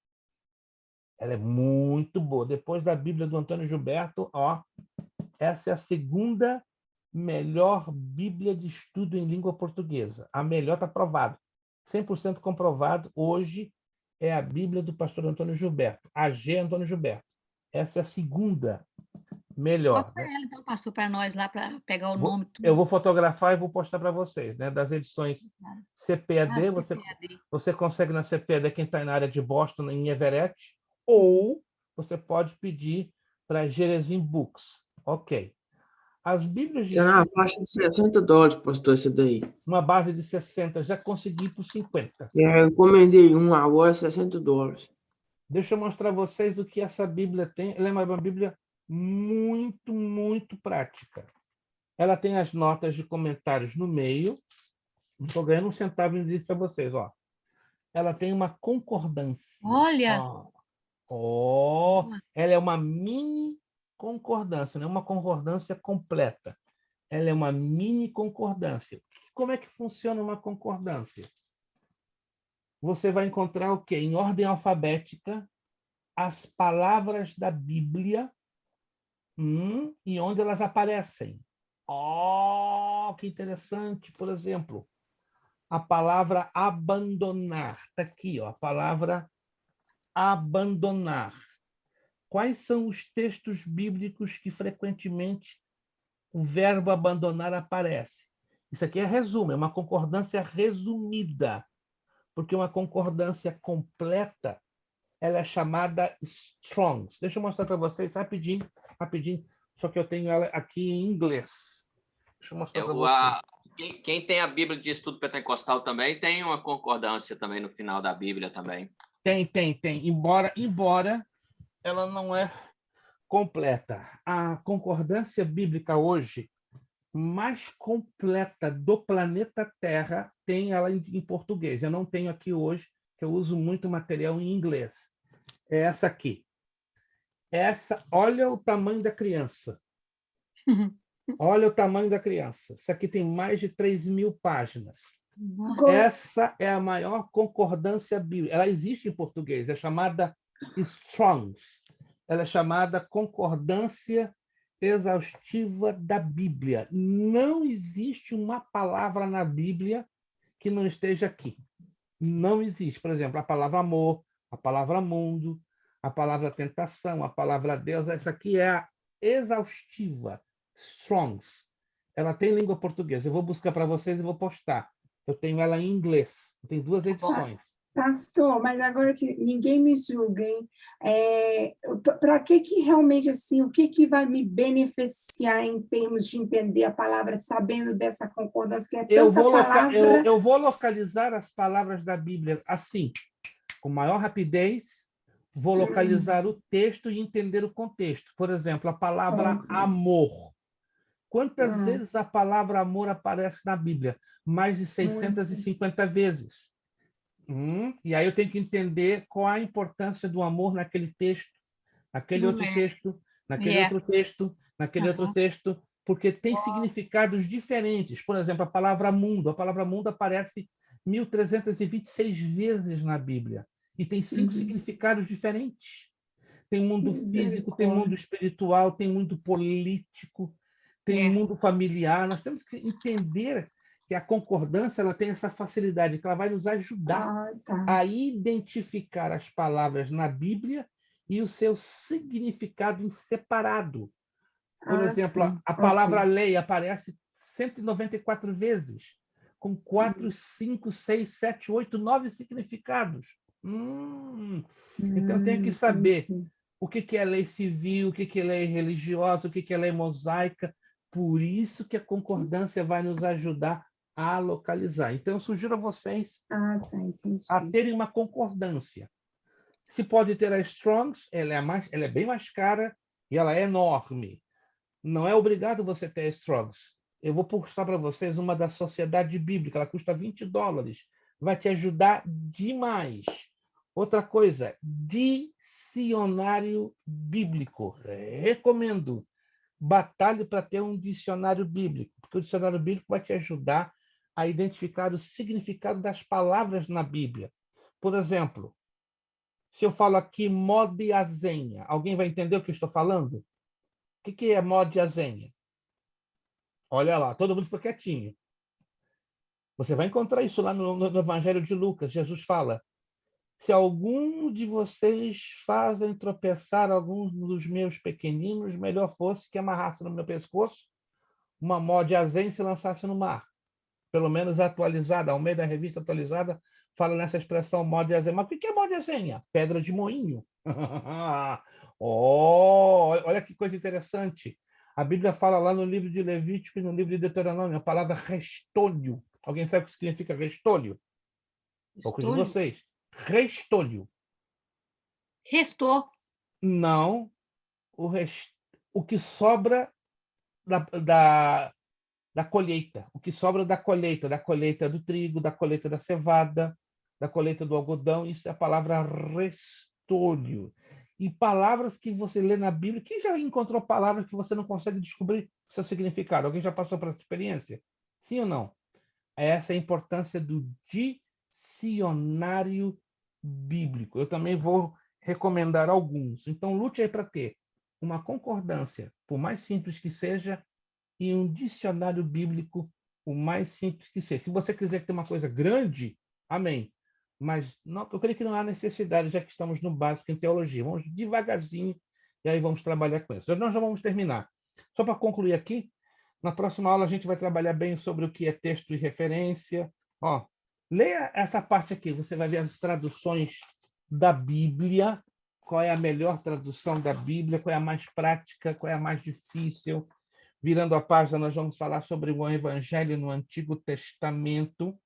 Ela é muito boa. Depois da Bíblia do Antônio Gilberto, essa é a segunda melhor Bíblia de estudo em língua portuguesa. A melhor está aprovado. 100% comprovado. Hoje é a Bíblia do pastor Antônio Gilberto. AG Antônio Gilberto. Essa é a segunda melhor. Mostra ela, então, pastor, para nós lá, para pegar o nome. Tudo. Eu vou fotografar e vou postar para vocês, né? Das edições CPAD, você consegue na CPAD quem está na área de Boston, em Everett, ou você pode pedir para Jerezim Books. Ok. As Bíblias de... Tem uma faixa de $60, pastor, esse daí. Uma base de 60, já consegui por 50. Eu encomendei um, agora $60. Deixa eu mostrar a vocês o que essa Bíblia tem. Ela é uma Bíblia muito, muito prática. Ela tem as notas de comentários no meio. Não estou ganhando um centavo em dizer para vocês. Ela tem uma concordância. Olha! Ela é uma mini concordância, não é uma concordância completa. Ela é uma mini concordância. Como é que funciona uma concordância? Você vai encontrar o quê? Em ordem alfabética, as palavras da Bíblia e onde elas aparecem. Que interessante. Por exemplo, a palavra abandonar. Está aqui, a palavra abandonar. Quais são os textos bíblicos que frequentemente o verbo abandonar aparece? Isso aqui é resumo, é uma concordância resumida, porque uma concordância completa ela é chamada Strong's. Deixa eu mostrar para vocês rapidinho, só que eu tenho ela aqui em inglês. Deixa eu mostrar para vocês. Quem tem a Bíblia de Estudo Pentecostal também tem uma concordância também no final da Bíblia também. Tem. Embora ela não é completa. A concordância bíblica hoje mais completa do planeta Terra tem ela em português. Eu não tenho aqui hoje, que eu uso muito material em inglês. É essa aqui. Olha o tamanho da criança. Olha o tamanho da criança. Isso aqui tem mais de 3.000 páginas. Essa é a maior concordância bíblica. Ela existe em português, é chamada Strong's. Ela é chamada Concordância Exaustiva da Bíblia. Não existe uma palavra na Bíblia que não esteja aqui. Não existe. Por exemplo, a palavra amor, a palavra mundo, a palavra tentação, a palavra Deus. Essa aqui é a exaustiva, Strong's. Ela tem língua portuguesa. Eu vou buscar para vocês e vou postar. Eu tenho ela em inglês. Eu tenho 2 edições. Pastor, mas agora que ninguém me julga, hein? Para que realmente, assim, o que vai me beneficiar em termos de entender a palavra, sabendo dessa concordância, que é tanta palavra... Eu vou localizar as palavras da Bíblia assim, com maior rapidez, vou localizar o texto e entender o contexto. Por exemplo, a palavra amor. Quantas vezes a palavra amor aparece na Bíblia? Mais de 650 vezes. E aí eu tenho que entender qual a importância do amor naquele texto, naquele outro texto, naquele outro texto, naquele outro texto, porque tem significados diferentes. Por exemplo, a palavra mundo aparece 1.326 vezes na Bíblia e tem 5 significados diferentes. Tem mundo físico, tem mundo espiritual, tem mundo político, tem mundo familiar. Nós temos que entender que a concordância ela tem essa facilidade, que ela vai nos ajudar a identificar as palavras na Bíblia e o seu significado em separado. Por exemplo, a palavra lei aparece 194 vezes, com 4, 5, 6, 7, 8, 9 significados. Então, eu tenho que saber Entendi. o que é lei civil, o que é lei religiosa, o que é lei mosaica. Por isso que a concordância vai nos ajudar a localizar. Então, eu sugiro a vocês Ah, tá, entendi. a terem uma concordância. Se pode ter a Strongs, ela é bem mais cara e ela é enorme. Não é obrigado você ter a Strongs. Eu vou postar para vocês uma da Sociedade Bíblica, ela custa $20. Vai te ajudar demais. Outra coisa, dicionário bíblico. Recomendo. Batalhe para ter um dicionário bíblico, porque o dicionário bíblico vai te ajudar a identificar o significado das palavras na Bíblia. Por exemplo, se eu falo aqui mode azenha, alguém vai entender o que eu estou falando? O que é mode azenha? Olha lá, todo mundo ficou quietinho. Você vai encontrar isso lá no Evangelho de Lucas. Jesus fala: se algum de vocês fazem tropeçar alguns dos meus pequeninos, melhor fosse que amarrasse no meu pescoço uma mó de azeite e se lançasse no mar. Pelo menos atualizada, ao meio da revista atualizada, fala nessa expressão mó de azeite. Mas o que é mó de azeite? Pedra de moinho. Olha que coisa interessante. A Bíblia fala lá no livro de Levítico e no livro de Deuteronômio a palavra restolho. Alguém sabe o que significa restolho? Poucos de vocês. Restolho. Restou. Não. O que sobra da colheita. O que sobra da colheita do trigo, da colheita da cevada, da colheita do algodão. Isso é a palavra restolho. E palavras que você lê na Bíblia. Quem já encontrou palavras que você não consegue descobrir seu significado? Alguém já passou por essa experiência? Sim ou não? Essa é a importância do dicionário bíblico. Eu também vou recomendar alguns. Então, lute aí para ter uma concordância, por mais simples que seja, e um dicionário bíblico, o mais simples que seja. Se você quiser ter uma coisa grande, amém. Mas não, eu creio que não há necessidade, já que estamos no básico em teologia. Vamos devagarzinho e aí vamos trabalhar com isso. Nós já vamos terminar. Só para concluir aqui, na próxima aula a gente vai trabalhar bem sobre o que é texto e referência. Ó, leia essa parte aqui, você vai ver as traduções da Bíblia, qual é a melhor tradução da Bíblia, qual é a mais prática, qual é a mais difícil. Virando a página, nós vamos falar sobre o Evangelho no Antigo Testamento,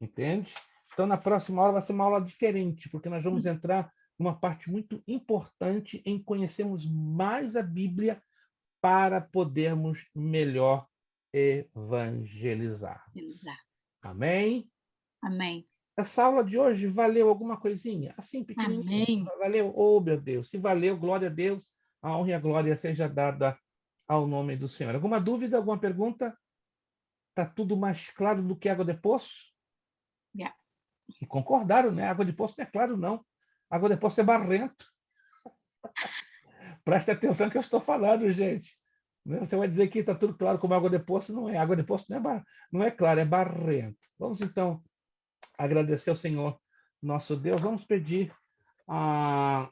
entende? Então, na próxima aula vai ser uma aula diferente, porque nós vamos entrar numa parte muito importante em conhecermos mais a Bíblia para podermos melhor evangelizar. Amém? Amém. Essa aula de hoje valeu alguma coisinha? Assim, pequenininha. Amém. Valeu? Oh, meu Deus. Se valeu, glória a Deus. A honra e a glória seja dada ao nome do Senhor. Alguma dúvida, alguma pergunta? Está tudo mais claro do que água de poço? Yeah. E concordaram, né? Água de poço não é claro, não. Água de poço é barrento. Preste atenção que eu estou falando, gente. Você vai dizer que está tudo claro como água de poço, não é. Água de poço não é claro, é barrento. Vamos, então, agradecer ao Senhor, nosso Deus. Vamos pedir a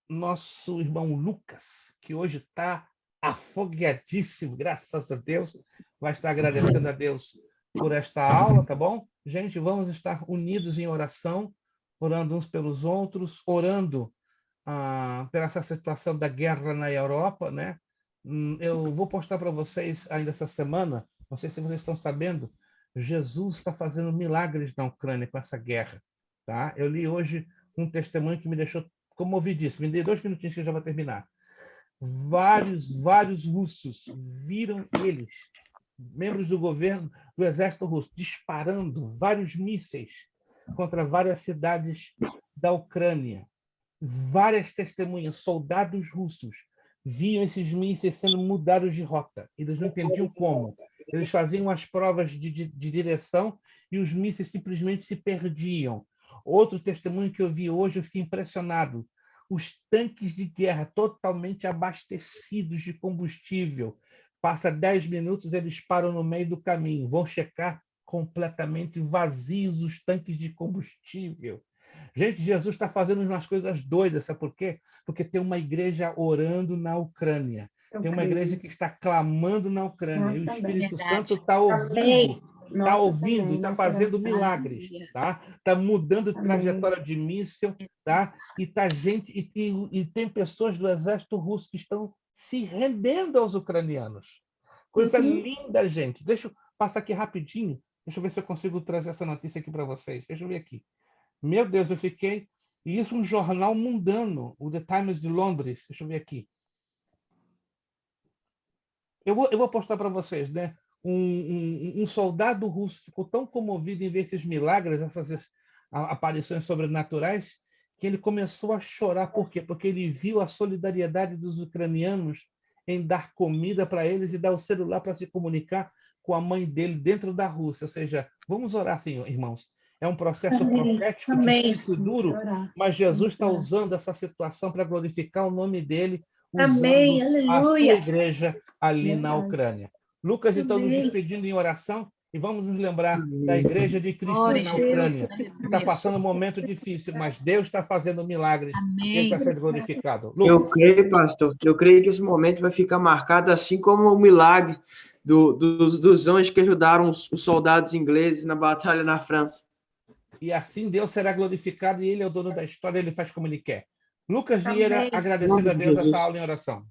nosso irmão Lucas, que hoje está afogadíssimo, graças a Deus. Vai estar agradecendo a Deus por esta aula, tá bom? Gente, vamos estar unidos em oração, orando uns pelos outros, orando pela essa situação da guerra na Europa, né? Eu vou postar para vocês ainda essa semana, não sei se vocês estão sabendo, Jesus está fazendo milagres na Ucrânia com essa guerra, tá? Eu li hoje um testemunho que me deixou comovidíssimo. Me dê 2 minutinhos que eu já vou terminar. Vários russos viram eles, membros do governo, do exército russo, disparando vários mísseis contra várias cidades da Ucrânia. Várias testemunhas, soldados russos, viam esses mísseis sendo mudados de rota. Eles não entendiam como. Eles faziam as provas de direção e os mísseis simplesmente se perdiam. Outro testemunho que eu vi hoje, eu fiquei impressionado. Os tanques de guerra totalmente abastecidos de combustível. Passa 10 minutos, eles param no meio do caminho. Vão checar completamente vazios os tanques de combustível. Gente, Jesus está fazendo umas coisas doidas, sabe por quê? Porque tem uma igreja orando na Ucrânia. Tem uma igreja que está clamando na Ucrânia. E o Espírito Santo está ouvindo está Nossa, ouvindo também, e está nossa fazendo oração. milagres, tá? Está mudando Amém. trajetória de míssil, tá? E tá gente e tem pessoas do exército russo que estão se rendendo aos ucranianos. Coisa linda, gente. Deixa eu passar aqui rapidinho. Deixa eu ver se eu consigo trazer essa notícia aqui para vocês. Deixa eu ver aqui. Meu Deus, eu fiquei... E isso é um jornal mundano, o The Times de Londres. Deixa eu ver aqui. Eu vou postar para vocês, né? Um soldado russo ficou tão comovido em ver esses milagres, essas aparições sobrenaturais, que ele começou a chorar. Por quê? Porque ele viu a solidariedade dos ucranianos em dar comida para eles e dar o celular para se comunicar com a mãe dele dentro da Rússia. Ou seja, vamos orar, Senhor, irmãos. É um processo profético, difícil e duro, mas Jesus está usando essa situação para glorificar o nome dele, usando a sua igreja ali na Ucrânia. Lucas, então, nos despedindo em oração e vamos nos lembrar da igreja de Cristo na Ucrânia, que está passando um momento difícil, mas Deus está fazendo milagres e Ele está sendo glorificado. Lucas. Eu creio, pastor, eu creio que esse momento vai ficar marcado assim como o milagre dos anjos que ajudaram os soldados ingleses na batalha na França. E assim Deus será glorificado e Ele é o dono da história, Ele faz como Ele quer. Lucas Vieira, agradecendo a Deus essa aula em oração.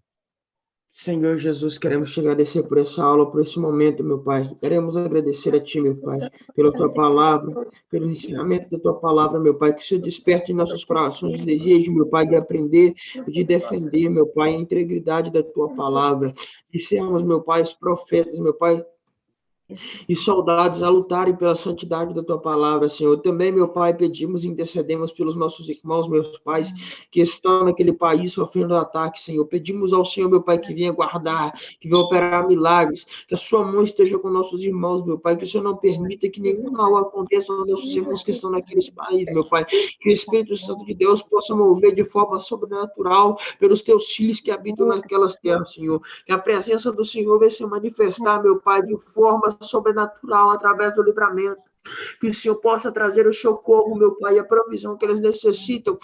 Senhor Jesus, queremos te agradecer por essa aula, por esse momento, meu Pai. Queremos agradecer a Ti, meu Pai, pela Tua palavra, pelo ensinamento da Tua palavra, meu Pai. Que o Senhor desperte em nossos corações o desejo, meu Pai, de aprender e de defender, meu Pai, a integridade da Tua palavra. De sermos, meu Pai, os profetas, meu Pai, e soldados a lutarem pela santidade da Tua palavra, Senhor. Também, meu Pai, pedimos e intercedemos pelos nossos irmãos, meus pais, que estão naquele país sofrendo ataque, Senhor. Pedimos ao Senhor, meu Pai, que venha guardar, que venha operar milagres, que a Sua mão esteja com nossos irmãos, meu Pai, que o Senhor não permita que nenhum mal aconteça aos nossos irmãos que estão naqueles países, meu Pai, que o Espírito Santo de Deus possa mover de forma sobrenatural pelos Teus filhos que habitam naquelas terras, Senhor. Que a presença do Senhor venha se manifestar, meu Pai, de forma sobrenatural através do livramento. Que o Senhor possa trazer o socorro, meu Pai, e a provisão que eles necessitam,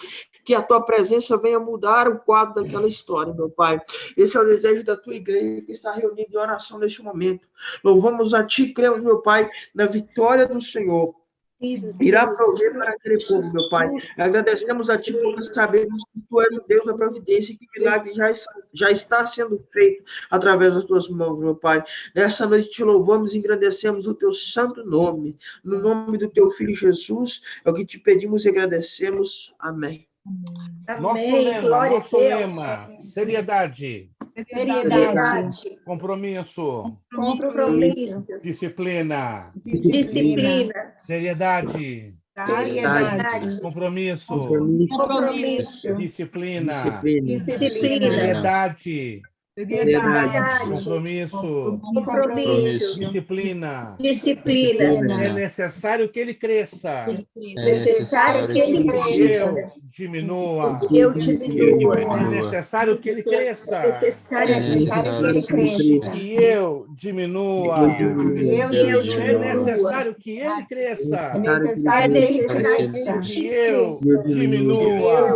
que a Tua presença venha mudar o quadro daquela história, meu Pai. Esse é o desejo da Tua igreja que está reunida em oração neste momento. Louvamos a Ti, cremos, meu Pai, na vitória do Senhor. Irá prover para aquele povo, meu Pai. Agradecemos a Ti porque sabemos que Tu és o Deus da providência e que o milagre já está sendo feito através das Tuas mãos, meu Pai. Nessa noite Te louvamos e engrandecemos o Teu santo nome. No nome do Teu Filho Jesus, é o que Te pedimos e agradecemos. Amém. Nosso lema, seriedade. Seriedade. Compromisso. Disciplina. Seriedade. Compromisso. Disciplina. Seriedade. Compromisso. Disciplina. É necessário que ele cresça. E eu diminua. É necessário que ele cresça. E eu diminua. É necessário que ele cresça. E eu diminua.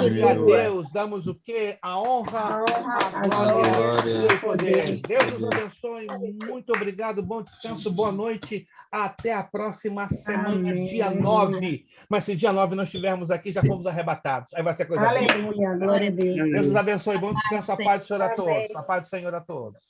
E a Deus damos o quê? A honra, a glória e o poder. Deus nos abençoe. Muito obrigado. Bom descanso, boa noite. Até a próxima semana, dia 9. Mas se dia 9 não estivermos aqui, já fomos arrebatados. Aí vai ser coisa boa. Aleluia, glória a Deus. Deus nos abençoe. Bom descanso. A paz do Senhor a todos. A paz do Senhor a todos.